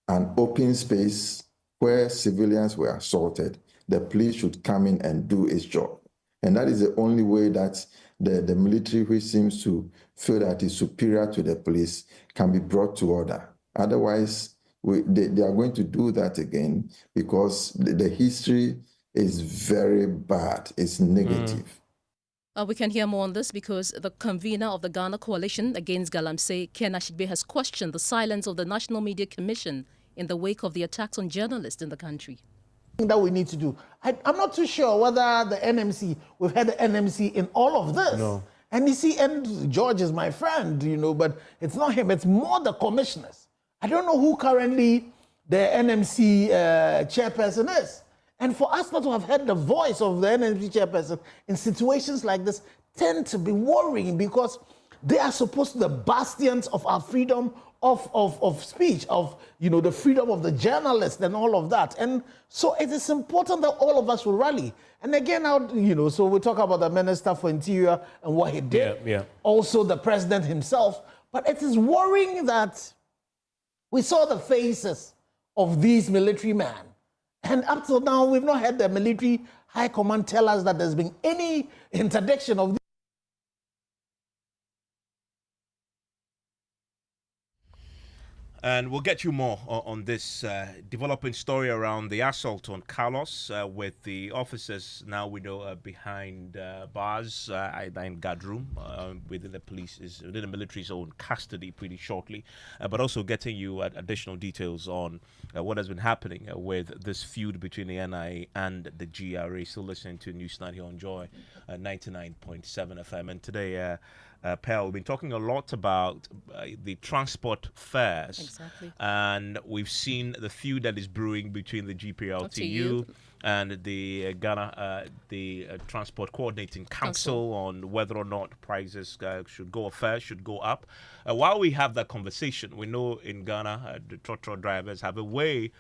an open space where civilians were assaulted. The police should come in and do its job. And that is the only way that the military, which seems to feel that is superior to the police, can be brought to order. Otherwise, they are going to do that again because the history is very bad. It's negative. We can hear more on this because the convener of the Ghana Coalition Against Galamsey, Ken Ashigbe, has questioned the silence of the National Media Commission in the wake of the attacks on journalists in the country. That we need to do. I'm not too sure whether the NMC, we've had the NMC in all of this. No. And you see, and George is my friend, but it's not him, it's more the commissioners. I don't know who currently the NMC chairperson is. And for us not to have heard the voice of the NMC chairperson in situations like this tend to be worrying, because they are supposed to be the bastions of our freedom of speech, of the freedom of the journalist and all of that. And so it is important that all of us will rally. And again, so we talk about the Minister for Interior and what he did. Also the President himself. But it is worrying that we saw the faces of these military men. And up till now, we've not had the military high command tell us that there's been any interdiction of. And we'll get you more on this developing story around the assault on Carlos with the officers now we know behind bars in guardroom within the military's own custody pretty shortly, but also getting you additional details on what has been happening with this feud between the NIA and the GRA. Still listening to News Night here on Joy 99.7 FM. And today, Pearl, we've been talking a lot about the transport fares. Exactly. And we've seen the feud that is brewing between the GPRTU and the Ghana, Transport Coordinating Council on whether or not prices should go up. While we have that conversation, we know in Ghana, the trotro drivers have a way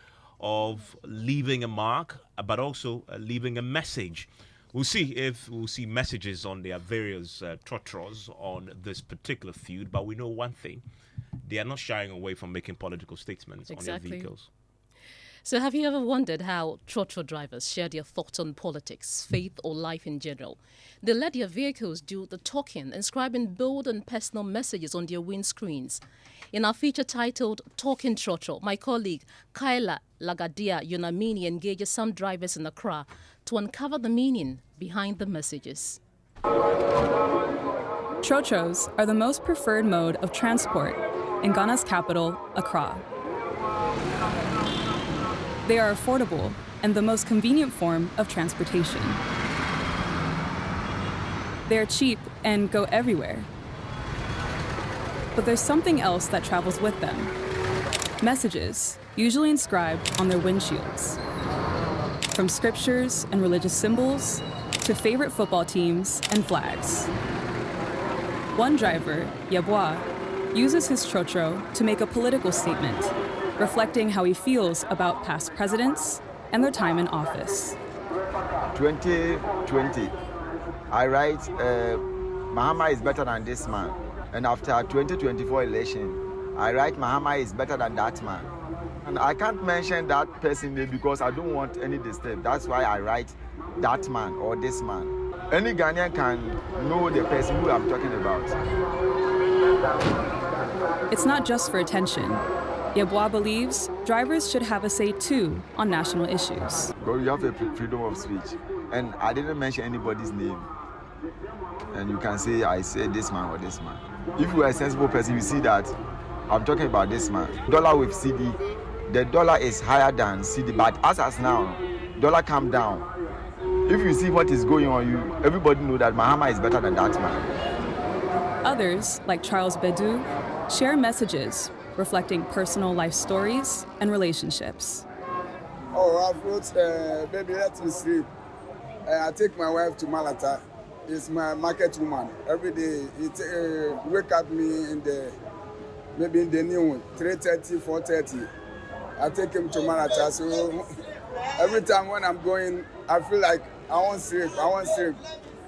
of leaving a mark, but also leaving a message. We'll see if we'll see messages on their various trotros on this particular feud, but we know one thing. They are not shying away from making political statements on their vehicles. So have you ever wondered how trotro drivers share their thoughts on politics, faith, or life in general? They let their vehicles do the talking, inscribing bold and personal messages on their windscreens. In our feature titled Talking Trotro, my colleague Kyla Lagadia Yunamini engages some drivers in Accra to uncover the meaning behind the messages. Trotros are the most preferred mode of transport in Ghana's capital, Accra. They are affordable and the most convenient form of transportation. They are cheap and go everywhere. But there's something else that travels with them. Messages, usually inscribed on their windshields. From scriptures and religious symbols to favorite football teams and flags. One driver, Yabwa, uses his trotro to make a political statement, reflecting how he feels about past presidents and their time in office. 2020, I write, Mahama is better than this man. And after 2024 election, I write Mahama is better than that man. And I can't mention that person name because I don't want any disturb. That's why I write that man or this man. Any Ghanaian can know the person who I'm talking about. It's not just for attention. Yabwa believes drivers should have a say too on national issues. You have a freedom of speech. And I didn't mention anybody's name. And you can say, I said this man or this man. If you are a sensible person, you see that I'm talking about this man. Dollar with CD, the dollar is higher than CD, but as now, dollar come down. If you see what is going on, everybody know that Mahama is better than that man. Others, like Charles Bedu, share messages reflecting personal life stories and relationships. Oh, I've wrote, baby, let me sleep. I take my wife to Malata. It's my market woman. Every day, it wake up me maybe in the noon, 3:30, 4:30. I take him to Malata. So every time when I'm going, I feel like I want sleep.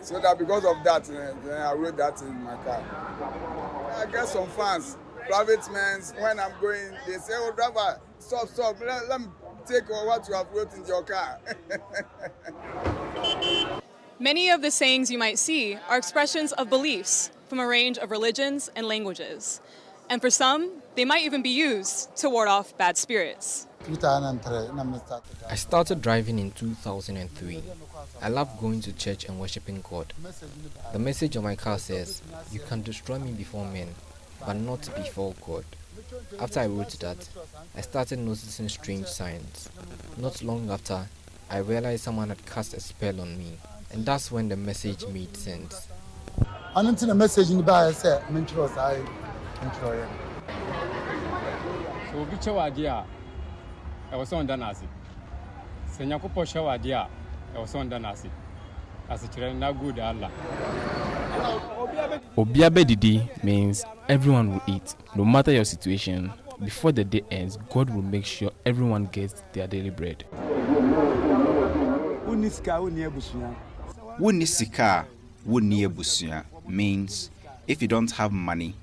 So that because of that, I wrote that in my car. I get some fans, private men, when I'm going, they say, oh, driver, stop. Let me take what you have wrote in your car. Many of the sayings you might see are expressions of beliefs from a range of religions and languages. And for some, they might even be used to ward off bad spirits. I started driving in 2003. I love going to church and worshiping God. The message on my car says, "You can destroy me before men, but not before God." After I wrote that, I started noticing strange signs. Not long after, I realized someone had cast a spell on me. And that's when the message made sense. The message in the Bible said, so picture idea I was on Danasi. Senyakupo shawa dia, osonda nasi. Asichire na good Allah. Obiabe Didi means everyone will eat, no matter your situation. Before the day ends, God will make sure everyone gets their daily bread. Wunisika wuniyebusuya means if you don't have money,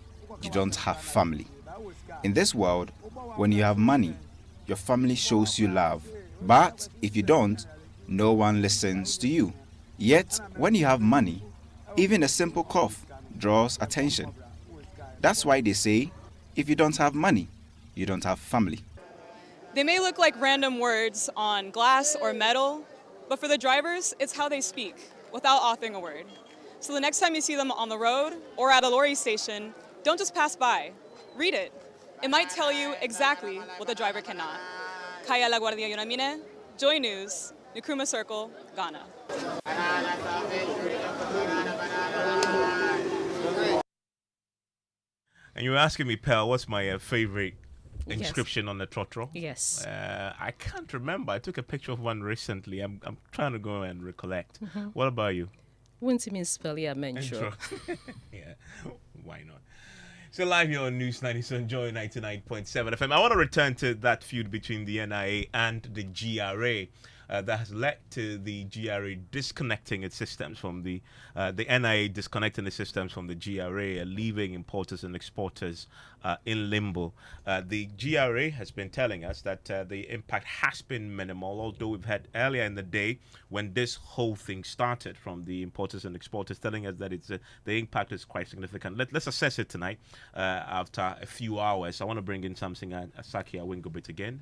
you don't have family. In this world, when you have money, your family shows you love. But if you don't, no one listens to you. Yet, when you have money, even a simple cough draws attention. That's why they say, if you don't have money, you don't have family. They may look like random words on glass or metal, but for the drivers, it's how they speak, without authoring a word. So the next time you see them on the road or at a lorry station, don't just pass by. Read it. It might tell you exactly what the driver cannot. Kaya la Guardia Yunamine, Joy News, Nkrumah Circle, Ghana. And you were asking me, Pearl, what's my favorite inscription on the trotro? Yes. I can't remember. I took a picture of one recently. I'm trying to go and recollect. What about you? Wouldn't mean spell yeah, sure. Yeah, why not? So live here on News 97 Joy 99.7 FM. I want to return to that feud between the NIA and the GRA. That has led to the GRA disconnecting its systems from the NIA disconnecting the systems from the GRA, leaving importers and exporters in limbo. The GRA has been telling us that the impact has been minimal, although we've had earlier in the day when this whole thing started from the importers and exporters telling us that the impact is quite significant. Let's assess it tonight after a few hours. I want to bring in something Asaki Awingobit again.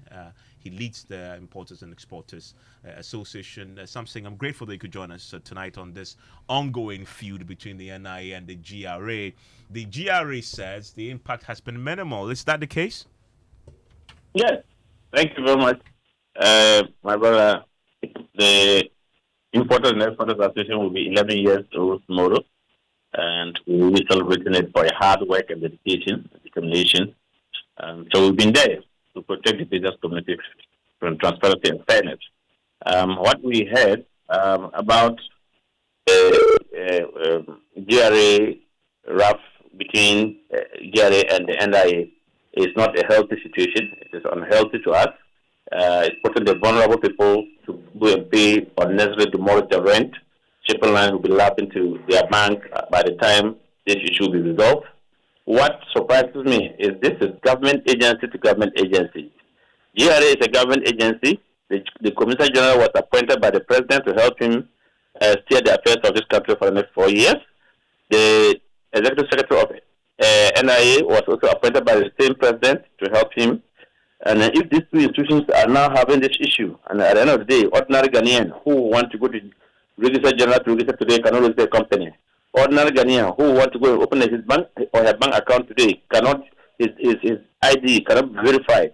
He leads the Importers and Exporters Association. Something I'm grateful that you could join us tonight on this ongoing feud between the NIA and the GRA. The GRA says the impact has been minimal. Is that the case? Yes. Thank you very much. My brother, the Importers and Exporters Association will be 11 years old tomorrow, and we will be celebrating it for hard work and dedication, determination. So we've been there to protect the business community from transparency and fairness. What we heard about GRA rough between GRA and the NIA is not a healthy situation. It is unhealthy to us. It's putting the vulnerable people to go and pay unnecessary demolish the rent. Shipping lines will be lapping to their bank by the time this issue will be resolved. What surprises me is this is government agency to government agency. GRA is a government agency. The Commissioner General was appointed by the President to help him steer the affairs of this country for the next 4 years. The Executive Secretary of NIA was also appointed by the same President to help him. And if these two institutions are now having this issue, and at the end of the day, ordinary Ghanaian who want to go to Register General to register today cannot register a company. Ordinary Ghanaian who want to go and open his bank or her bank account today cannot, his ID cannot be verified.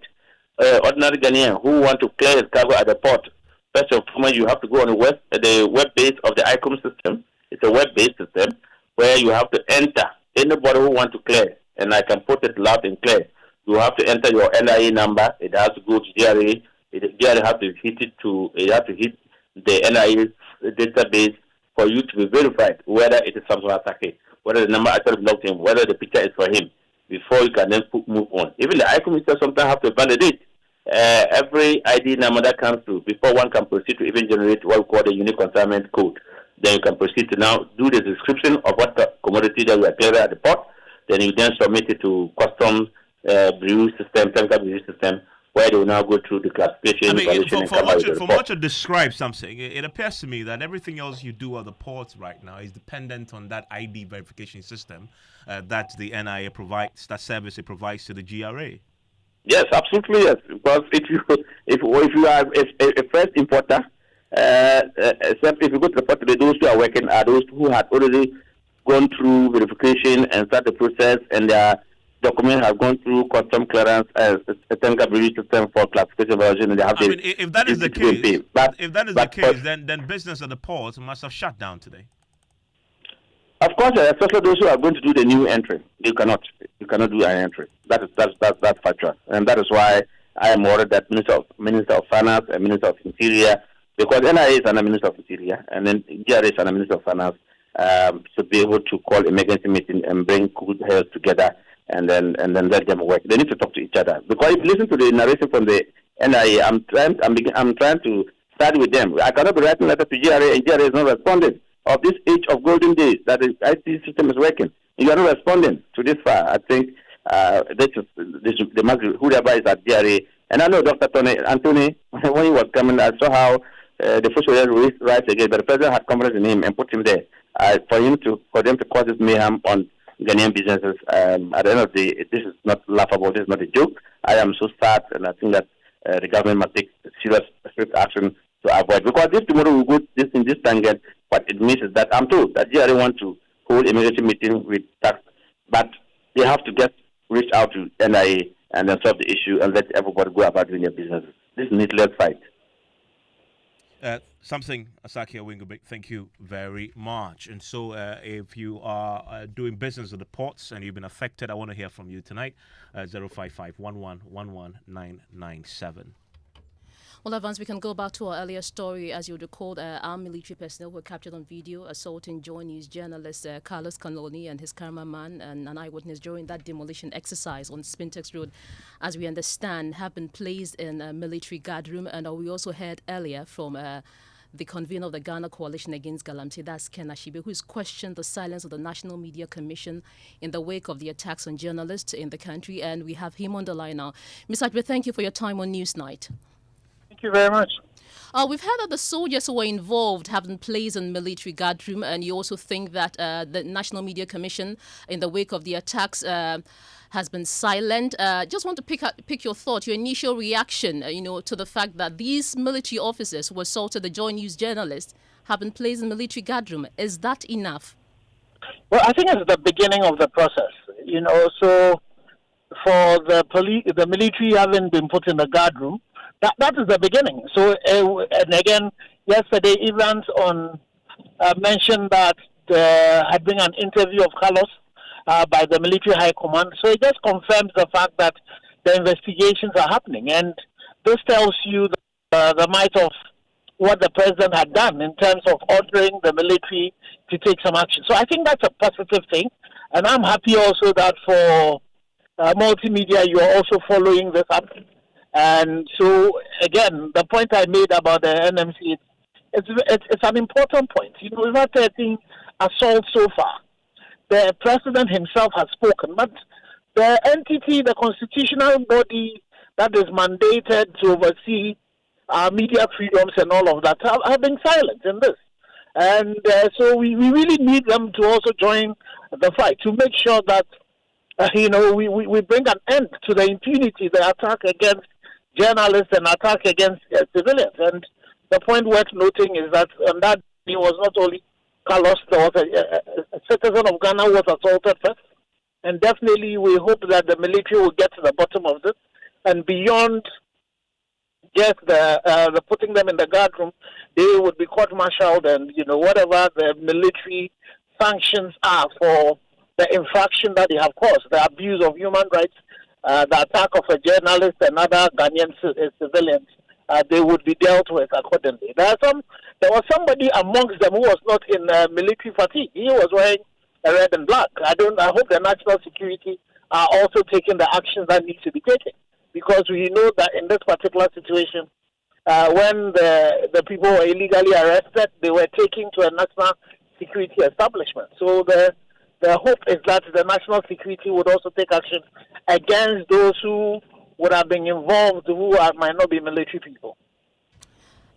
Ordinary Ghanaian who want to clear his cargo at the port, first and foremost, you have to go on the web base of the ICOM system. It's a web-based system where you have to enter anybody who want to clear, and I can put it loud and clear. You have to enter your NIA number. It has to go to GRA. GRA have to hit it to. You have to hit the NIA database for you to be verified whether it is Samson Asake, whether the number actually belongs to him, whether the picture is for him, before you can then move on. Even the ICOM itself sometimes have to validate every ID number that comes through before one can proceed to even generate what we call the unique consignment code. Then you can proceed to now do the description of what the commodity that we are clearing at the port. Then you then submit it to customs bureau system, technical bureau system, where they will now go through the classification. For what you describe something, it appears to me that everything else you do at the ports right now is dependent on that ID verification system that the NIA provides, that service it provides to the GRA. Yes, absolutely, yes. Because if you are a first importer, except if you go to the port today, those who are working are those who had already gone through verification and start the process, and their document has gone through custom clearance as a technical bureau system for classification version, and they have if that is the case, if that is the case, then business at the port must have shut down today. Of course, especially those who are going to do the new entry, you cannot do an entry. That's factual, and that is why I am worried that Minister of Finance and Minister of Interior, because NIA is under Minister of Interior and then GRA is under Minister of Finance, should be able to call emergency meeting and bring good health together and then let them work. They need to talk to each other. Because if you listen to the narration from the NIA, I'm trying to start with them. I cannot be writing letter to GRA and GRA is not responding. Of this age of golden days that the IT system is working, you are not responding to this far. I think they must be whoever is at GRA. And I know Dr. Anthony, when he was coming, I saw how the social raised rights again, but the president had confidence in him and put him there for them to cause this mayhem on Ghanaian businesses. At the end of the day, this is not laughable. This is not a joke. I am so sad, and I think that the government must take serious action to avoid. Because if tomorrow we go in this tangent, what it means is that I'm told that GRA want to hold emergency meeting with tax, but they have to just reach out to NIA and then solve the issue and let everybody go about doing their businesses. This is a needless fight. Something, Asaki Awingubik, thank you very much. And so if you are doing business at the ports and you've been affected, I want to hear from you tonight, 055-11-11997. Well, Evans, we can go back to our earlier story. As you recalled, our military personnel were captured on video assaulting Joy News journalist Carlos Canoni and his cameraman and an eyewitness during that demolition exercise on Spintex Road, as we understand, have been placed in a military guard room. And we also heard earlier from the convener of the Ghana Coalition Against Galamsey, that's Ken Ashibe, who has questioned the silence of the National Media Commission in the wake of the attacks on journalists in the country. And we have him on the line now. Mr. Ashibe, thank you for your time on Newsnight. Thank you very much. We've heard that the soldiers who were involved have been placed in military guard room, and you also think that the National Media Commission, in the wake of the attacks, has been silent. Just want to pick your thought, your initial reaction, to the fact that these military officers who assaulted the Joy News journalist have been placed in military guard room. Is that enough? Well, I think it's the beginning of the process. So for the military having been put in the guard room, that is the beginning. So, and again, yesterday, Evans mentioned that there had been an interview of Carlos by the military high command. So it just confirms the fact that the investigations are happening. And this tells you the might of what the president had done in terms of ordering the military to take some action. So I think that's a positive thing. And I'm happy also that for multimedia, you are also following this up. And so, again, the point I made about the NMC, it's an important point. We've had 13 assaults so far. The president himself has spoken, but the entity, the constitutional body that is mandated to oversee media freedoms and all of that have been silent in this. And so we really need them to also join the fight to make sure that, we bring an end to the impunity, the attack against journalists and attack against civilians. And the point worth noting is that on that day was not only Carlos, there was a citizen of Ghana who was assaulted first. And definitely we hope that the military will get to the bottom of this. And beyond just the putting them in the guard room, they would be court-martialed and, whatever the military sanctions are for the infraction that they have caused, the abuse of human rights, the attack of a journalist and other Ghanaian civilians, they would be dealt with accordingly. There was somebody amongst them who was not in military fatigue. He was wearing a red and black. I hope the national security are also taking the actions that need to be taken, because we know that in this particular situation, when the people were illegally arrested, they were taken to a national security establishment. So the hope is that the national security would also take action against those who would have been involved who might not be military people.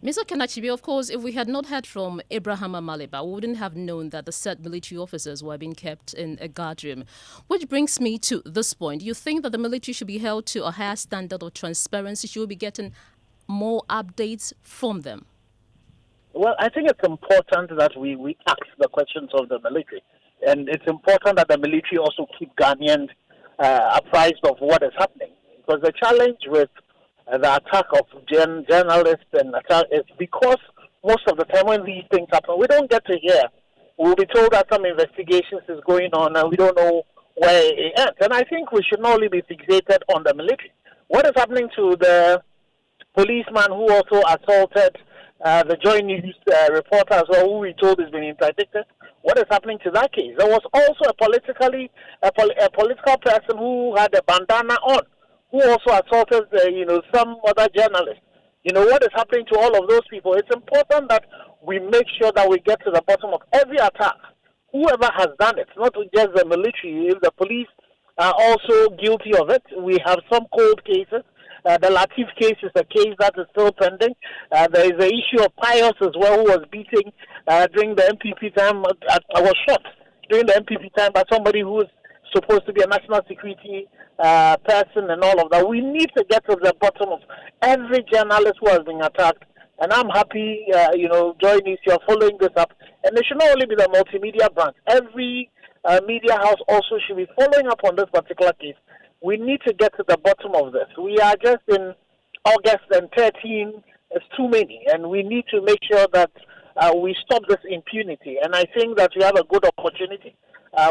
Mr. Kenachibi, of course, if we had not heard from Abraham Amaliba, we wouldn't have known that the said military officers were being kept in a guard room. Which brings me to this point. You think that the military should be held to a higher standard of transparency? Should we be getting more updates from them? Well, I think it's important that we ask the questions of the military. And it's important that the military also keep Ghanaians apprised of what is happening. Because the challenge with the attack of journalists and attack is because most of the time when these things happen, we don't get to hear. We'll be told that some investigations is going on and we don't know where it ends. And I think we should not only be fixated on the military. What is happening to the policeman who also assaulted the Joy News reporter as well, who we told has been interdicted? What is happening to that case? There was also a political person who had a bandana on, who also assaulted some other journalists. What is happening to all of those people? It's important that we make sure that we get to the bottom of every attack, whoever has done it, not just the military. If the police are also guilty of it, we have some cold cases. The Latif case is a case that is still pending. There is the issue of Pius as well, who was beating during the MPP time. Was shot during the MPP time by somebody who is supposed to be a national security person and all of that. We need to get to the bottom of every journalist who has been attacked. And I'm happy, Joy News, you're following this up. And it should not only be the multimedia branch. Every media house also should be following up on this particular case. We need to get to the bottom of this. We are just in August, and 13 is too many. And we need to make sure that we stop this impunity. And I think that we have a good opportunity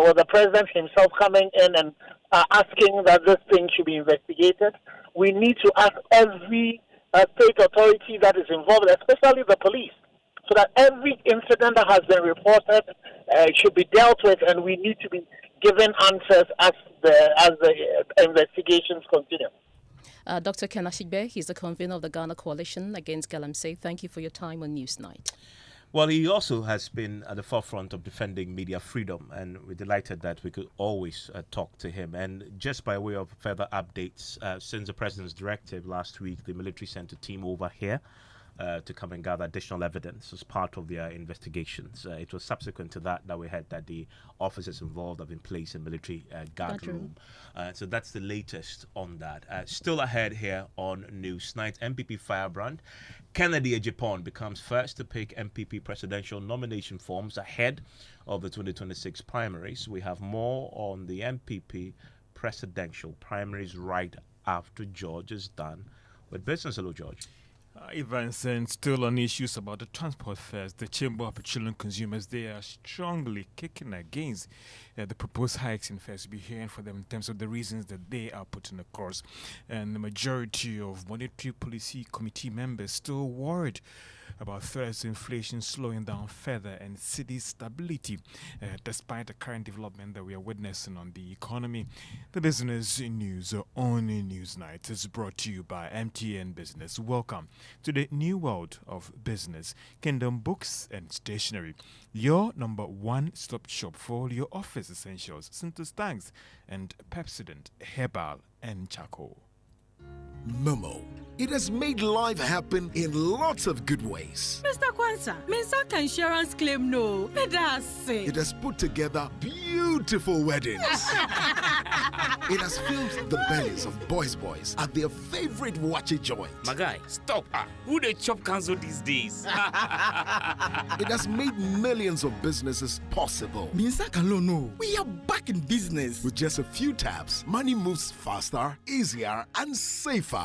with the president himself coming in and asking that this thing should be investigated. We need to ask every state authority that is involved, especially the police, so that every incident that has been reported should be dealt with, and we need to be given answers as the investigations continue. Dr. Ken Ashigbe, he's the convener of the Ghana Coalition Against Galamsey. Thank you for your time on Newsnight. Well, he also has been at the forefront of defending media freedom, and we're delighted that we could always talk to him. And just by way of further updates, since the president's directive last week, the military sent a team over here to come and gather additional evidence as part of their investigations. It was subsequent to that we heard that the officers involved have been placed in military guard room. So that's the latest on that. Still ahead here on Newsnight, MPP firebrand Kennedy Agyapong becomes first to pick MPP presidential nomination forms ahead of the 2026 primaries. We have more on the MPP presidential primaries right after George is done with business. Hello, George. Evans, and still on issues about the transport fares, the Chamber of Petroleum Consumers, they are strongly kicking against the proposed hikes in fares. We'll be hearing from them in terms of the reasons that they are putting across. And the majority of Monetary Policy Committee members still worried about threats to inflation slowing down further and city stability, despite the current development that we are witnessing on the economy. The business news on Newsnight is brought to you by MTN Business. Welcome to the new world of business. Kingdom Books and Stationery, your number one stop shop for all your office essentials, Sintus Tanks and Pepsodent, Herbal and Charcoal. Momo. It has made life happen in lots of good ways. Mr. Kwanzaa, Mensah insurance claim no. It has put together beautiful weddings. It has filled the bellies of boys at their favorite watchy joint. My guy, stop. Who they chop cancel these days? It has made millions of businesses possible. Mensah no. We are back in business. With just a few taps, money moves faster, easier, and safer.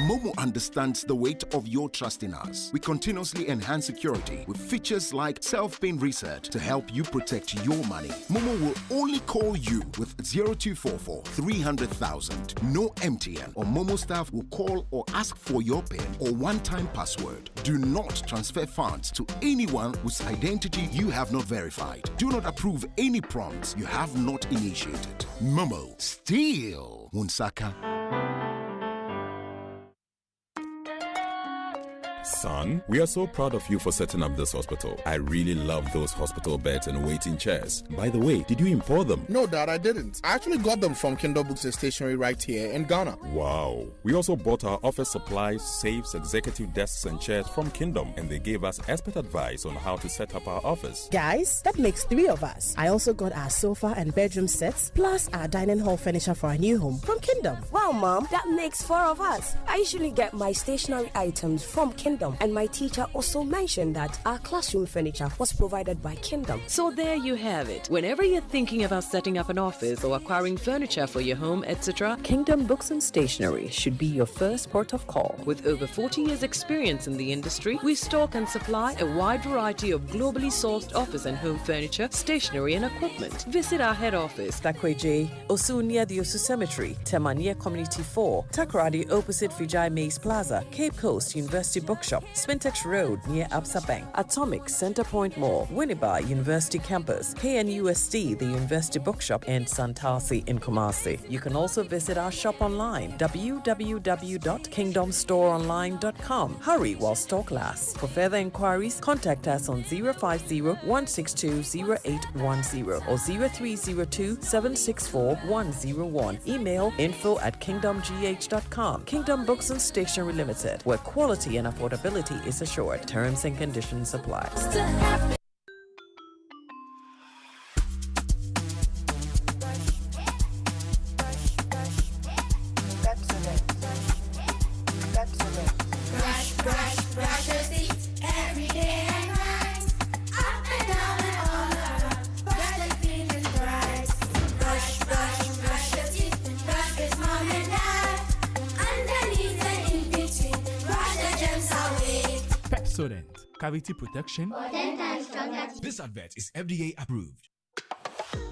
Momo understands the weight of your trust in us. We continuously enhance security with features like self-paying reset to help you protect your money. Momo will only call you with 0244 300,000. No MTN or Momo staff will call or ask for your PIN or one-time password. Do not transfer funds to anyone whose identity you have not verified. Do not approve any prompts you have not initiated. Momo, still Munsaka. Son, we are so proud of you for setting up this hospital. I really love those hospital beds and waiting chairs. By the way, did you import them? No, Dad, I didn't. I actually got them from Kingdom Books and Stationery right here in Ghana. Wow. We also bought our office supplies, safes, executive desks and chairs from Kingdom, and they gave us expert advice on how to set up our office. Guys, that makes 3 of us. I also got our sofa and bedroom sets, plus our dining hall furniture for our new home from Kingdom. Wow, Mom, that makes 4 of us. I usually get my stationery items from Kingdom. Kingdom. And my teacher also mentioned that our classroom furniture was provided by Kingdom. So there you have it. Whenever you're thinking about setting up an office or acquiring furniture for your home, etc., Kingdom Books and Stationery should be your first port of call. With over 40 years experience in the industry, we stock and supply a wide variety of globally sourced office and home furniture, stationery and equipment. Visit our head office, Takweje, Osu near the Osu Cemetery, Temania Community 4, Takoradi opposite Vijay Mays Plaza, Cape Coast University Bookshop, Spintex Road near Absa Bank, Atomic Center Point Mall, Winneba University Campus, KNUST, the University Bookshop, and Santasi in Kumasi. You can also visit our shop online, www.kingdomstoreonline.com. Hurry while stock lasts. For further inquiries, contact us on 050-162-0810 or 0302-764-101. Email info@kingdomgh.com. Kingdom Books and Stationery Limited, where quality and affordability is assured. Terms and conditions apply. Cavity protection. This advert is FDA approved.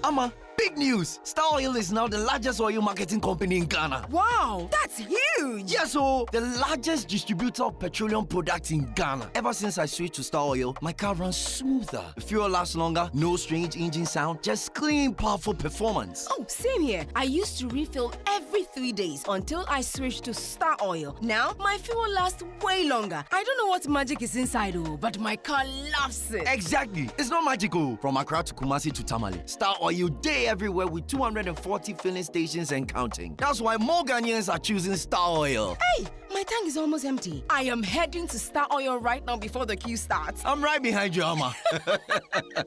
Ama, big news! Star Oil is now the largest oil marketing company in Ghana. Wow, that's huge! Yes, so the largest distributor of petroleum products in Ghana. Ever since I switched to Star Oil, my car runs smoother. The fuel lasts longer, no strange engine sound, just clean, powerful performance. Oh, same here. I used to refill every 3 days until I switched to Star Oil. Now, my fuel lasts way longer. I don't know what magic is inside, but my car loves it. Exactly. It's not magical. From Accra to Kumasi to Tamale, Star Oil day everywhere with 240 filling stations and counting. That's why more Ghanaians are choosing Star Oil. Hey, my tank is almost empty. I am heading to Star Oil right now before the queue starts. I'm right behind you, Amma.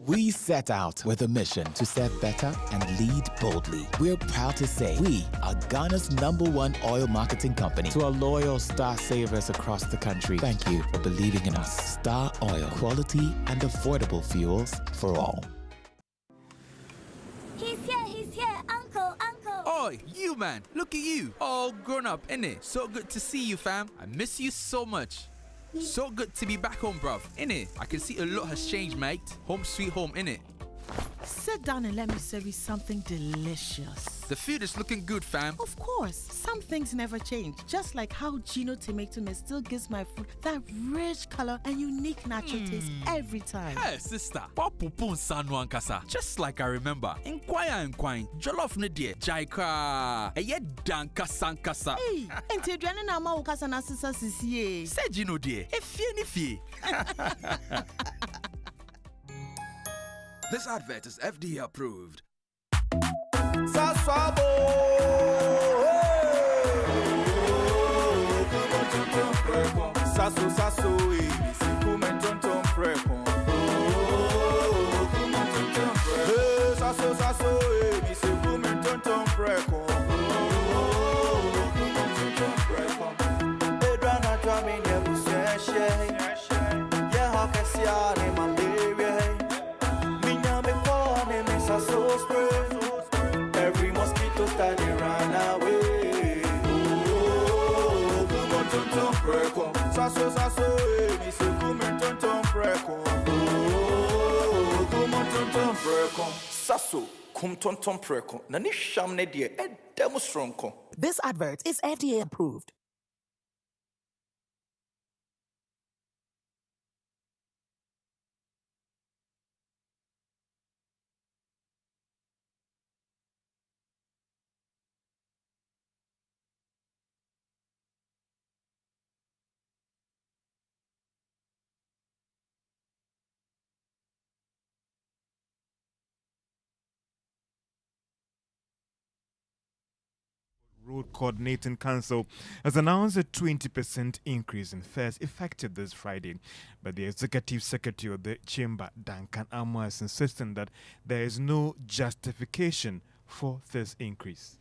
We set out with a mission to serve better and lead boldly. We're proud to say we are Ghana's #1 oil marketing company. To our loyal Star savers across the country, thank you for believing in us. Star Oil, quality and affordable fuels for all. He's here, uncle. Oi, you man, look at you, all grown up, innit? So good to see you, fam. I miss you so much. So good to be back home, bruv, innit? I can see a lot has changed, mate. Home sweet home, innit? Sit down and let me serve you something delicious. The food is looking good, fam. Of course, some things never change. Just like how Gino tomato mix still gives my food that rich color and unique natural taste every time. Hey, sister. Papupun sanwan kasa. Just like I remember. Inquire. Jollof ne die. Jaika. Eye danka sankasa. Hey, ente dwane na ma ukasa na sisa sisi. Say Gino die. Efie ni fie. This advert is FDA approved. Saswabo, Sasu, Kumenton Preco. Sasu, Kumenton Preco. Edrana Dramina Buseshe, Yahakasiane Malaria. So spray. Every mosquito started run away. Oh, come on, tom preco. Saso, me say come on, tom preco. Oh, come on, tom preco. Saso, come tom preco. Nani shamne die e demonstranko. This advert is FDA approved. Road Coordinating Council has announced a 20% increase in fares effective this Friday. But the Executive Secretary of the Chamber, Duncan Amo, is insisting that there is no justification for this increase.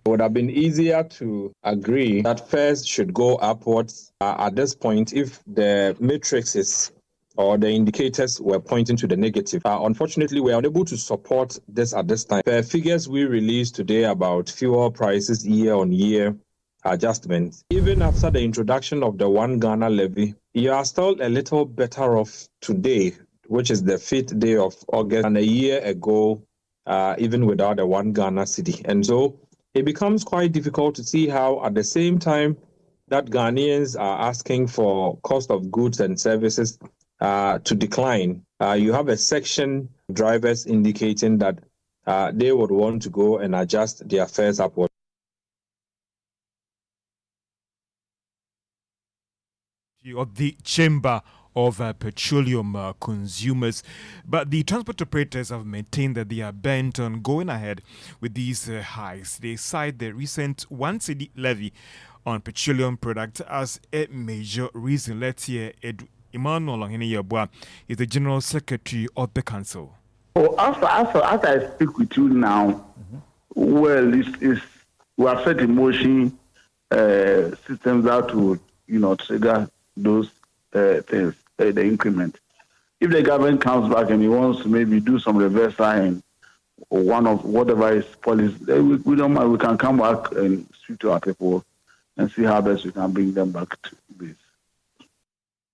would have been easier to agree that fares should go upwards at this point if the matrices or the indicators were pointing to the negative. Unfortunately, we are unable to support this at this time. The figures we released today about fuel prices year-on-year adjustments, even after the introduction of the 1 Ghana levy, you are still a little better off today, which is the 5th day of August, than a year ago, even without the 1 Ghana cedi. And so it becomes quite difficult to see how at the same time that Ghanaians are asking for cost of goods and services to decline, you have a section drivers indicating that they would want to go and adjust their fares upward. Of the Chamber of Petroleum Consumers, but the transport operators have maintained that they are bent on going ahead with these hikes. They cite the recent 1 cedi levy on petroleum products as a major reason. Let's hear Emmanuel Onhene is the General Secretary of the Council. Oh, as I speak with you now, well, we have set in motion systems that would, trigger those things, the increment. If the government comes back and he wants to maybe do some reversal and one of whatever is policy, we don't mind. We can come back and speak to our people and see how best we can bring them back to base.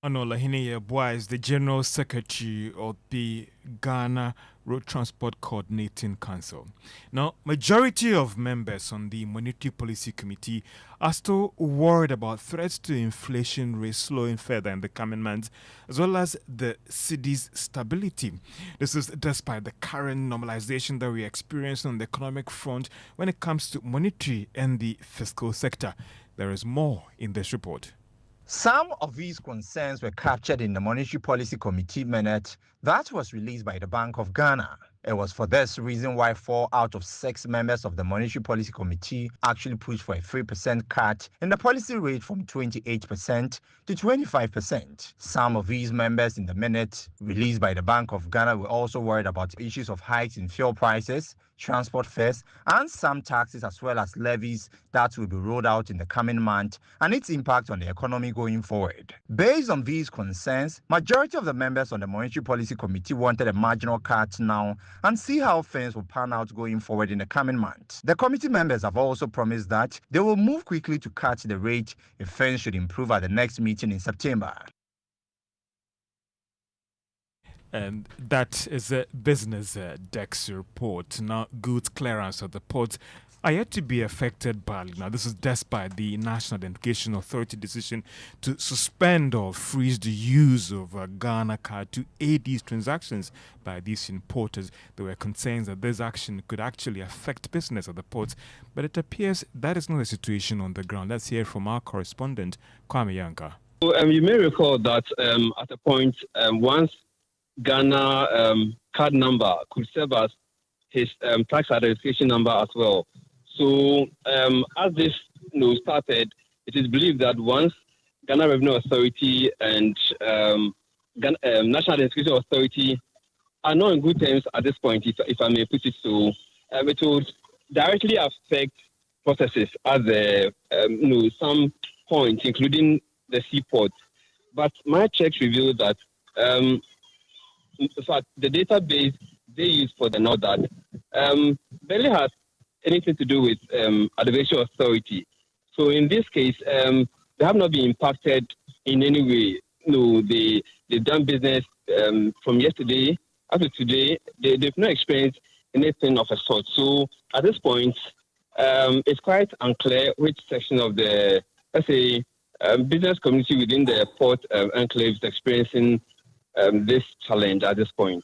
Onhene Yeboah is the General Secretary of the Ghana Road Transport Coordinating Council. Now, majority of members on the Monetary Policy Committee are still worried about threats to inflation rate slowing further in the coming months, as well as the cedi's stability. This is despite the current normalization that we experience on the economic front when it comes to monetary and the fiscal sector. There is more in this report. Some of these concerns were captured in the Monetary Policy Committee minute that was released by the Bank of Ghana. It was for this reason why 4 out of 6 members of the Monetary Policy Committee actually pushed for a 3% cut in the policy rate from 28% to 25%. Some of these members in the minute released by the Bank of Ghana were also worried about issues of hikes in fuel prices, transport fares, and some taxes as well as levies that will be rolled out in the coming month and its impact on the economy going forward. Based on these concerns, majority of the members on the Monetary Policy Committee wanted a marginal cut now and see how things will pan out going forward in the coming months. The committee members have also promised that they will move quickly to cut the rate if things should improve at the next meeting in September. And that is a business desk report. Now, goods clearance at the ports are yet to be affected badly. Now, this is despite the National Identification Authority decision to suspend or freeze the use of Ghana card to aid these transactions by these importers. There were concerns that this action could actually affect business at the ports, but it appears that is not the situation on the ground. Let's hear from our correspondent, Kwame Yanka. So, you may recall that at a point, once Ghana card number could serve as his tax identification number as well. So as this started, it is believed that once Ghana Revenue Authority and National Identification Authority are not in good terms at this point, if I may put it so, it would directly affect processes at the some points, including the seaport. But my checks revealed that in fact, the database they use for the note that barely has anything to do with Identification Authority. So in this case, they have not been impacted in any way. They've done business from yesterday up to today. They've not experienced anything of a sort. So at this point, it's quite unclear which section of the, let's say, business community within the port enclave is experiencing this challenge at this point.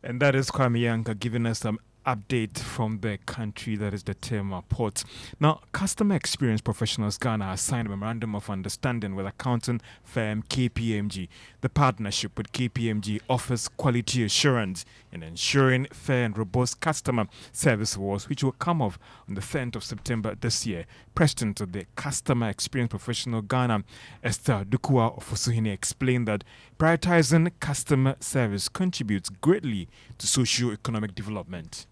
And that is Kwame Yanka giving us some update from the country, that is the Tema Port. Now, Customer Experience Professionals Ghana has signed a memorandum of understanding with accounting firm KPMG. The partnership with KPMG offers quality assurance in ensuring fair and robust customer service awards, which will come off on the 10th of September this year. President of the Customer Experience Professional Ghana, Esther Dukua Ofosuhene, explained that prioritizing customer service contributes greatly to socio-economic development.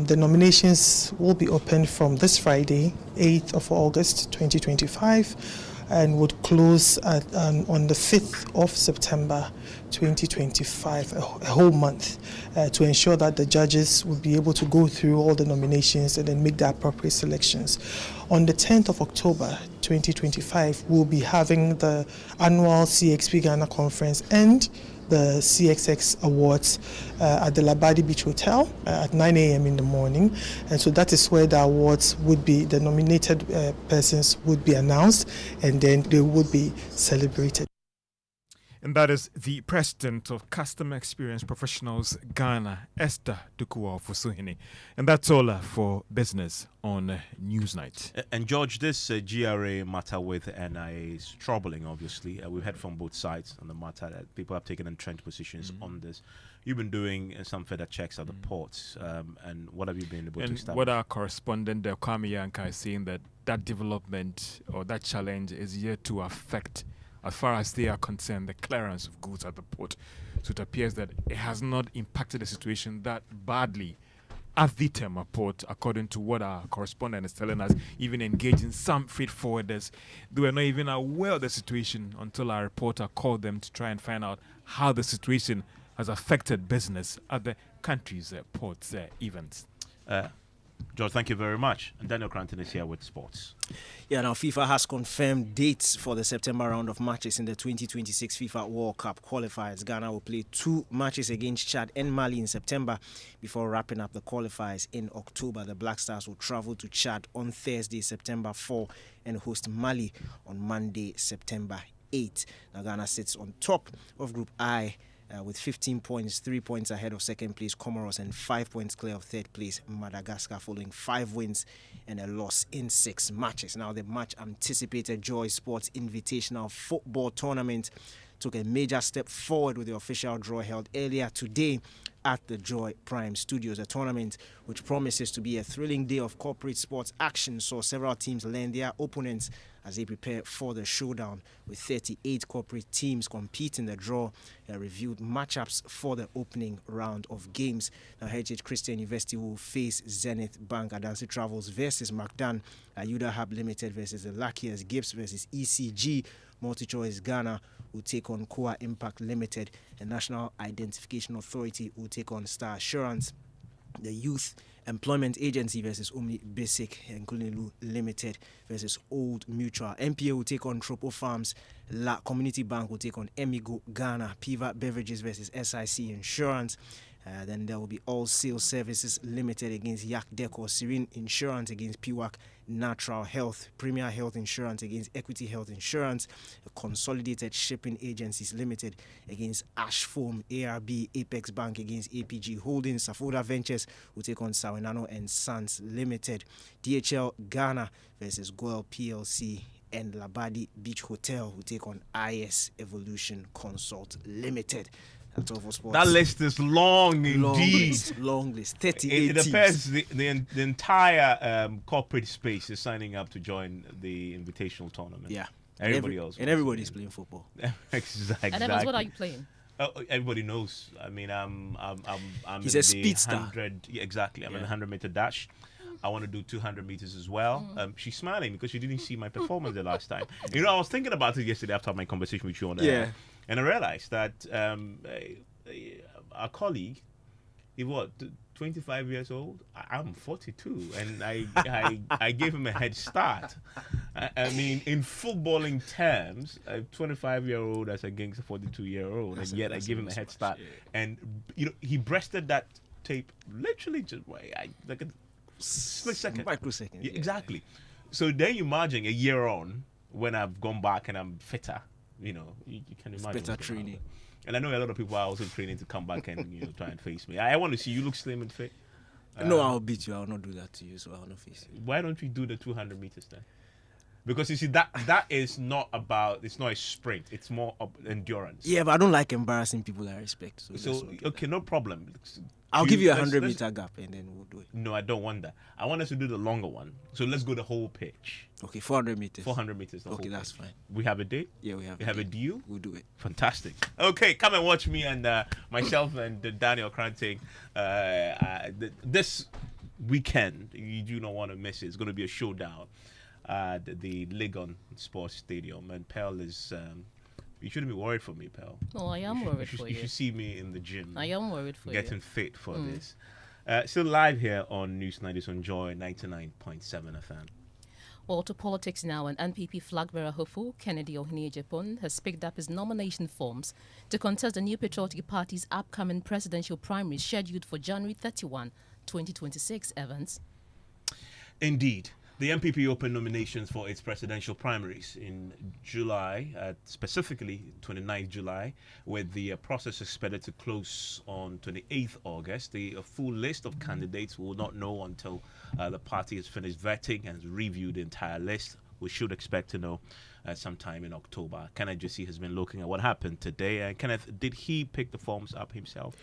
The nominations will be opened from this Friday, 8th of August 2025, and would close on the 5th of September 2025, a whole month, to ensure that the judges will be able to go through all the nominations and then make the appropriate selections. On the 10th of October 2025, we'll be having the annual CXP Ghana conference and the CXX Awards at the Labadi Beach Hotel at 9 a.m. in the morning. And so that is where the awards would be, the nominated persons would be announced, and then they would be celebrated. And that is the president of Customer Experience Professionals Ghana, Esther Dukuwa-Ofosuhene. And that's all for business on Newsnight. And George, this GRA matter with NIA is troubling, obviously. We've heard from both sides on the matter that people have taken entrenched positions on this. You've been doing some further checks at the ports. And what have you been able to establish? What our correspondent, Kwame Yanka, is saying that development or that challenge is yet to affect, as far as they are concerned, the clearance of goods at the port. So it appears that it has not impacted the situation that badly at the Tema port, according to what our correspondent is telling us. Even engaging some freight forwarders, they were not even aware of the situation until our reporter called them to try and find out how the situation has affected business at the country's ports events. George, thank you very much. And Daniel Cranton is here with sports. Yeah, now FIFA has confirmed dates for the September round of matches in the 2026 FIFA World Cup qualifiers. Ghana will play 2 matches against Chad and Mali in September before wrapping up the qualifiers in October. The Black Stars will travel to Chad on Thursday, September 4, and host Mali on Monday, September 8. Now Ghana sits on top of Group I with 15 points, 3 points ahead of second place Comoros, and 5 points clear of third place Madagascar, following 5 wins and a loss in 6 matches. Now the much anticipated Joy Sports Invitational Football Tournament took a major step forward with the official draw held earlier today at the Joy Prime Studios. A tournament which promises to be a thrilling day of corporate sports action saw several teams learn their opponents as they prepare for the showdown, with 38 corporate teams competing. The draw reviewed matchups for the opening round of games. Now Heritage Christian University will face Zenith Bank. Adansi Travels versus MacDan. Ayuda Hub Limited versus the Luckiest. Gibbs versus ECG. MultiChoice Ghana will take on Koa Impact Limited. The National Identification Authority will take on Star Assurance. The Youth Employment Agency versus Omni Basic, including Lu Limited versus Old Mutual. MPA will take on Tropo Farms. La Community Bank will take on Emigo Ghana. Piva Beverages versus SIC Insurance. Then there will be All Sales Services Limited against Yak Deco. Serene Insurance against PWAC Natural Health. Premier Health Insurance against Equity Health Insurance. Consolidated Shipping Agencies Limited against Ashfoam. ARB Apex Bank against APG Holdings. Safoda Ventures will take on Sawenano and Sons Limited. DHL Ghana versus Goel PLC. And Labadi Beach Hotel will take on IS Evolution Consult Limited. That's all for sports. That list is long indeed. Long list. 38 It appears the entire corporate space is signing up to join the invitational tournament. Yeah. Everybody else. And everybody's playing football. Exactly. And Evans, what are you playing? Everybody knows. I mean, I'm He's in a speedster. 100. Yeah, exactly. I'm in the 100-meter dash. I want to do 200 meters as well. She's smiling because she didn't see my performance the last time. You know, I was thinking about it yesterday after my conversation with you on air. And I realized that our colleague, he was 25 years old. I'm 42, and I gave him a head start. I mean, in footballing terms, a 25-year-old as against a 42-year-old, and yet I gave him a head start. And you know, he breasted that tape literally just like a split second, microsecond. Yeah, exactly. So then you imagine a year on, when I've gone back and I'm fitter. You know, you can imagine. It's better training. And I know a lot of people are also training to come back and try and face me. I want to see you look slim and fit. No, I'll beat you. I'll not do that to you, so I'll not face you. Why don't we do the 200 meters then? Because you see, that is not about, it's not a sprint. It's more of endurance. Yeah, but I don't like embarrassing people I respect. So okay, no problem. I'll give you a 100-meter gap and then we'll do it. No, I don't want that. I want us to do the longer one. So let's go the whole pitch. Okay, 400 meters. 400 meters. Okay, that's fine. We have a date? Yeah, we have a deal? We'll do it. Fantastic. Okay, come and watch me and myself and Daniel Cranting. This weekend. You do not want to miss it. It's going to be a showdown at the Legon Sports Stadium. And Pearl is... you shouldn't be worried for me, Pearl. Oh, I am worried for you. You should see me in the gym. I am worried for getting you. fit for this. Still live here on News 90 on Joy 99.7 FM. Well, to politics now, and NPP flag bearer Hofo Kennedy Agyapong has picked up his nomination forms to contest the New Patriotic Party's upcoming presidential primaries scheduled for January 31, 2026, Evans. Indeed. The MPP opened nominations for its presidential primaries in July, specifically 29th July, with the process expected to close on 28th August. The full list of candidates we will not know until the party has finished vetting and reviewed the entire list. We should expect to know sometime in October. Kenneth Jesse has been looking at what happened today. And Kenneth, did he pick the forms up himself?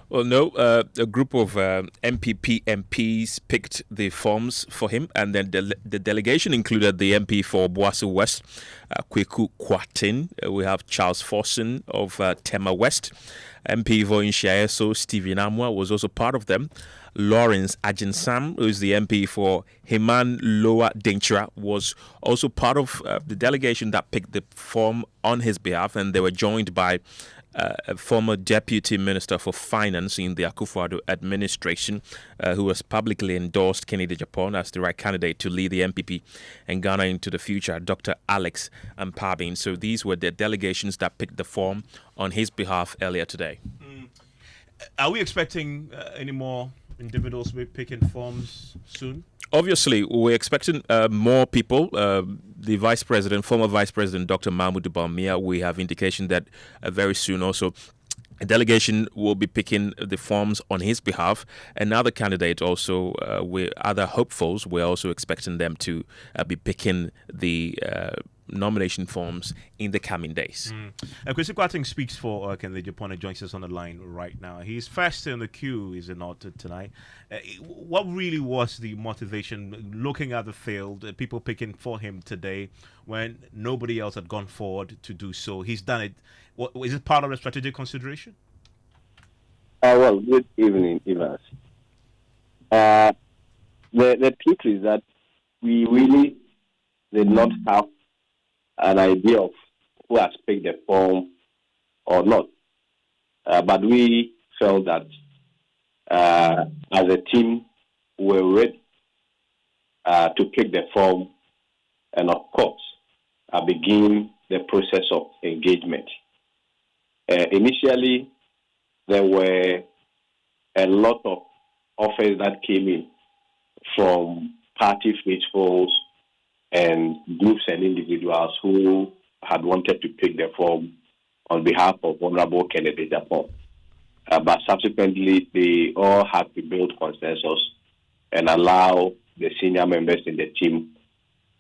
Well, no. A group of MPP MPs picked the forms for him, and then the delegation included the MP for WASSCE West, Kweku Kwatin. We have Charles Forson of Tema West. MP for Inshiaeso, Stephen Amwa, was also part of them. Lawrence Ajinsam, who is the MP for Himan Lower Denchira, was also part of the delegation that picked the form on his behalf, and they were joined by a former Deputy Minister for Finance in the Akufo-Addo administration, who has publicly endorsed Kennedy Agyapong as the right candidate to lead the MPP and Ghana into the future, Dr. Alex Mpabin. So these were the delegations that picked the form on his behalf earlier today. Are we expecting any more individuals will be picking forms soon? Obviously, we're expecting more people. The Vice President, former Vice President Dr. Mahmoud Bawumia, we have indication that very soon also a delegation will be picking the forms on his behalf. Another candidate also, other hopefuls, we're also expecting them to be picking the nomination forms in the coming days. Kwesi Kwating speaks for Kennedy Agyapong and joins us on the line right now. He's first in the queue, is it not, tonight? What really was the motivation, looking at the field, people picking for him today when nobody else had gone forward to do so? He's done it. Is it part of the strategic consideration? Well, good evening, Evans. The truth is that we really did not have an idea of who has picked the form or not. But we felt that as a team, we were ready to pick the form and, of course, begin the process of engagement. Initially, there were a lot of offers that came in from party faithfuls and groups and individuals who had wanted to pick the form on behalf of Honorable Kennedy Agyapong. But subsequently, they all had to build consensus and allow the senior members in the team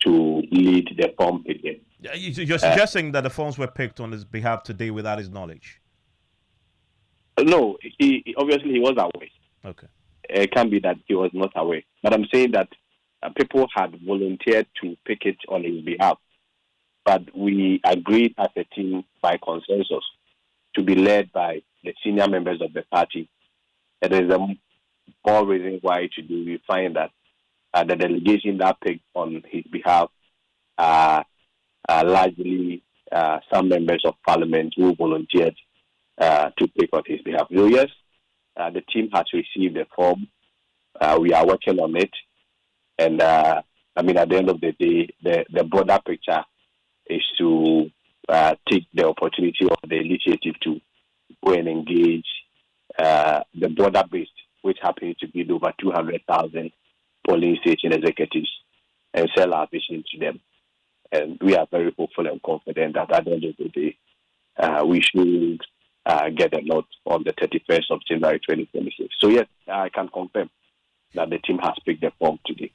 to lead the form picking. You're suggesting that the forms were picked on his behalf today without his knowledge? No, obviously he was aware. Okay. It can be that he was not aware. But I'm saying that people had volunteered to pick it on his behalf. But we agreed as a team by consensus to be led by the senior members of the party. And there's more reason why to do. We find that the delegation that picked on his behalf are largely some members of parliament who volunteered to pick on his behalf. So yes, the team has received the form. We are working on it. And at the end of the day, the broader picture is to take the opportunity of the initiative to go and engage the broader base, which happens to be over 200,000 polling station executives, and sell our vision to them. And we are very hopeful and confident that at the end of the day, we should get a lot on the 31st of January 2026. So yes, I can confirm that the team has picked the form today.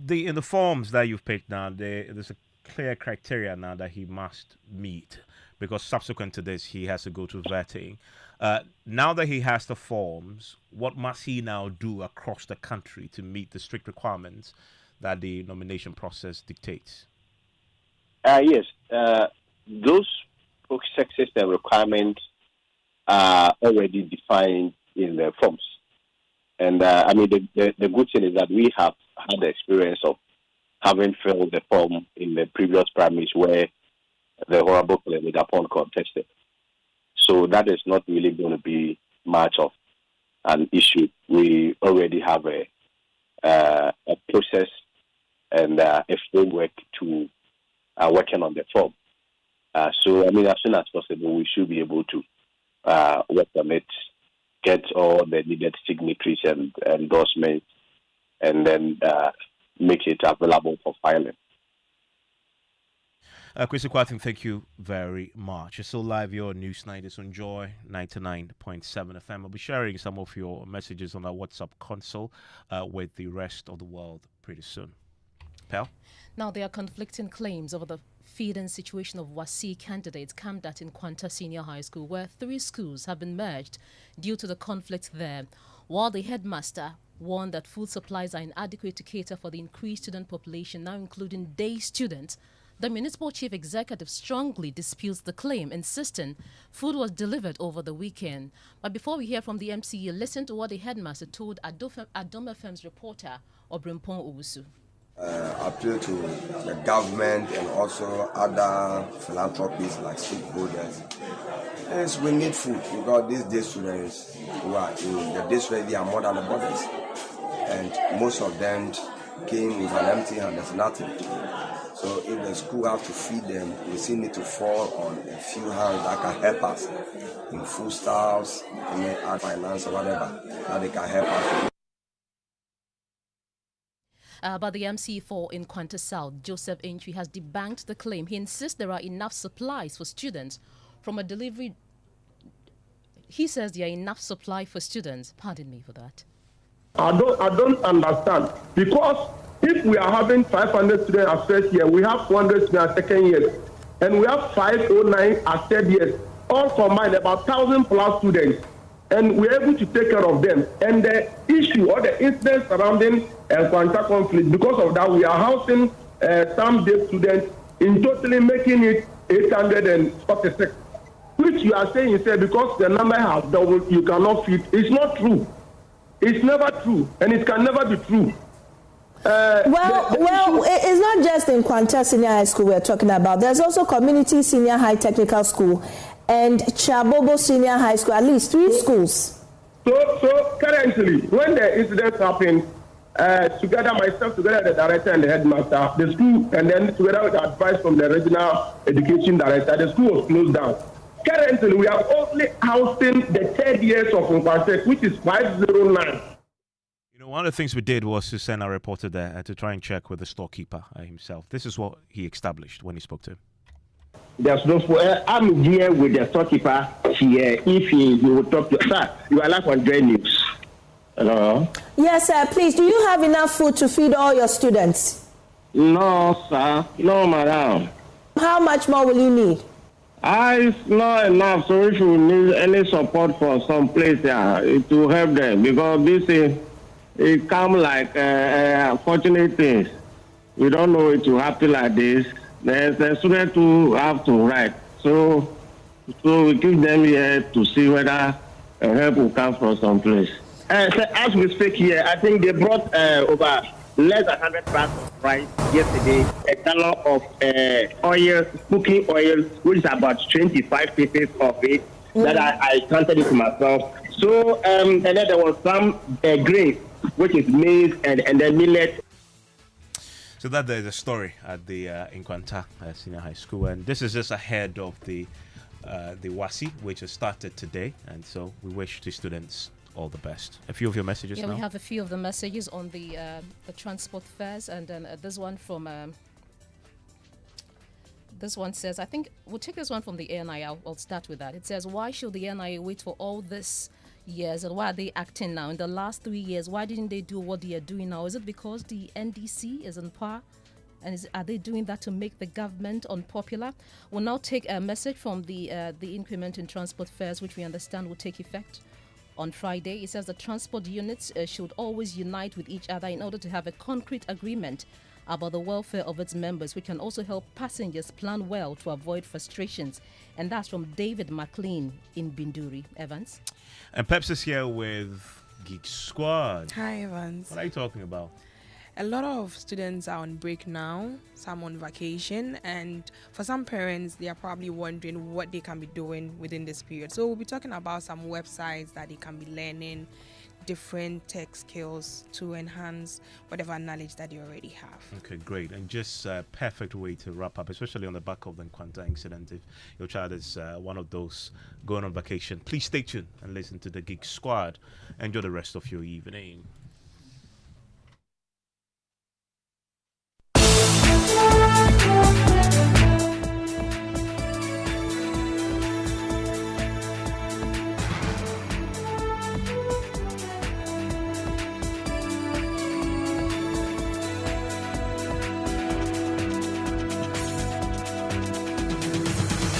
In the forms that you've picked now, there's a clear criteria now that he must meet, because subsequent to this, he has to go to vetting. Now that he has the forms, what must he now do across the country to meet the strict requirements that the nomination process dictates? Yes, those processes and requirements are already defined in the forms. And I mean, the good thing is that we have had the experience of having filled the form in the previous primaries where the Honorable Agyapong contested. So that is not really going to be much of an issue. We already have a process and a framework to working on the form. So, I mean, as soon as possible, we should be able to work on it, get all the needed signatories and endorsements, and then make it available for filing. Chris Kwatin, thank you very much. You're still live here on Newsnight. It's on Joy 99.7 FM. I'll be sharing some of your messages on our WhatsApp console with the rest of the world pretty soon. Pal? Now, there are conflicting claims over the feeding situation of WASSCE candidates camped at Nkwanta Senior High School, where 3 schools have been merged due to the conflict there, while the headmaster warned that food supplies are inadequate to cater for the increased student population, now including day students. The municipal chief executive strongly disputes the claim, insisting food was delivered over the weekend. But before we hear from the MCE, listen to what the headmaster told Adom FM's reporter, Obrimpong Owusu. Appeal to the government and also other philanthropies like stakeholders. Yes, we need food because these day students who are in the district, they are more than the borders. And most of them came with an empty hand, there's nothing. So if the school have to feed them, we still need to fall on a few hands that can help us in foodstuffs, in finance or whatever, that they can help us. But the MC4 in Nkwanta South, Joseph Entry, has debunked the claim. He insists there are enough supplies for students from a delivery. He says there are enough supply for students. Pardon me for that. I don't understand, because if we are having 500 students as first year, we have 400 students as second year, and we have 509 as third year, all combined about 1,000 plus students, and we're able to take care of them. And the issue or the incident surrounding Nkwanta conflict, because of that, we are housing some day students in totally making it 846, which you are saying, sir, because the number has doubled, you cannot feed. It's not true. It's never true, and it can never be true. It's not just in Nkwanta Senior High School we're talking about. There's also Community Senior High Technical School and Chabobo Senior High School, at least 3 schools. So currently, when the incident happened, together myself, together the director and the headmaster, the school, and then together with advice from the regional education director, the school was closed down. Currently, we are only housing the third years of Nkwanta, which is 509. You know, one of the things we did was to send our reporter there to try and check with the storekeeper himself. This is what he established when he spoke to him. There's no food. I'm here with the storekeeper here. If he will talk to sir, you are live on Joy News. Hello? Yes, sir. Please, do you have enough food to feed all your students? No, sir. No, madam. How much more will you need? It's not enough, so if you need any support for some place, it will help them, because this it come like unfortunate things. We don't know it will happen like this. There's a student who have to write, so we keep them here to see whether help will come from some place. So as we speak here, I think they brought over less than 100 bags of rice yesterday, a gallon of oil, cooking oil, which is about 25 pieces of it that I counted it to myself. So, and then there was some grain, which is maize and then millet. So that there is a story at the Nkwanta Senior High School, and this is just ahead of the WASSCE, which has started today, and so we wish the students all the best. A few of your messages now? We have a few of the messages on the transport fares, and then this one from this one says, I think we'll take this one from the NIA. I'll start with that. It says, why should the NIA wait for all this years, and why are they acting now? In the last 3 years, why didn't they do what they are doing now? Is it because the NDC is in power? And are they doing that to make the government unpopular? We'll now take a message from the increment in transport fares, which we understand will take effect on Friday. It says the transport units should always unite with each other in order to have a concrete agreement about the welfare of its members. We can also help passengers plan well to avoid frustrations. And that's from David McLean in Binduri. Evans? And Peps is here with Geek Squad. Hi, Evans. What are you talking about? A lot of students are on break now, some on vacation, and for some parents, they are probably wondering what they can be doing within this period. So we'll be talking about some websites that they can be learning, different tech skills to enhance whatever knowledge that they already have. Okay, great. And just a perfect way to wrap up, especially on the back of the Nkwanta incident. If your child is one of those going on vacation, please stay tuned and listen to the Geek Squad. Enjoy the rest of your evening.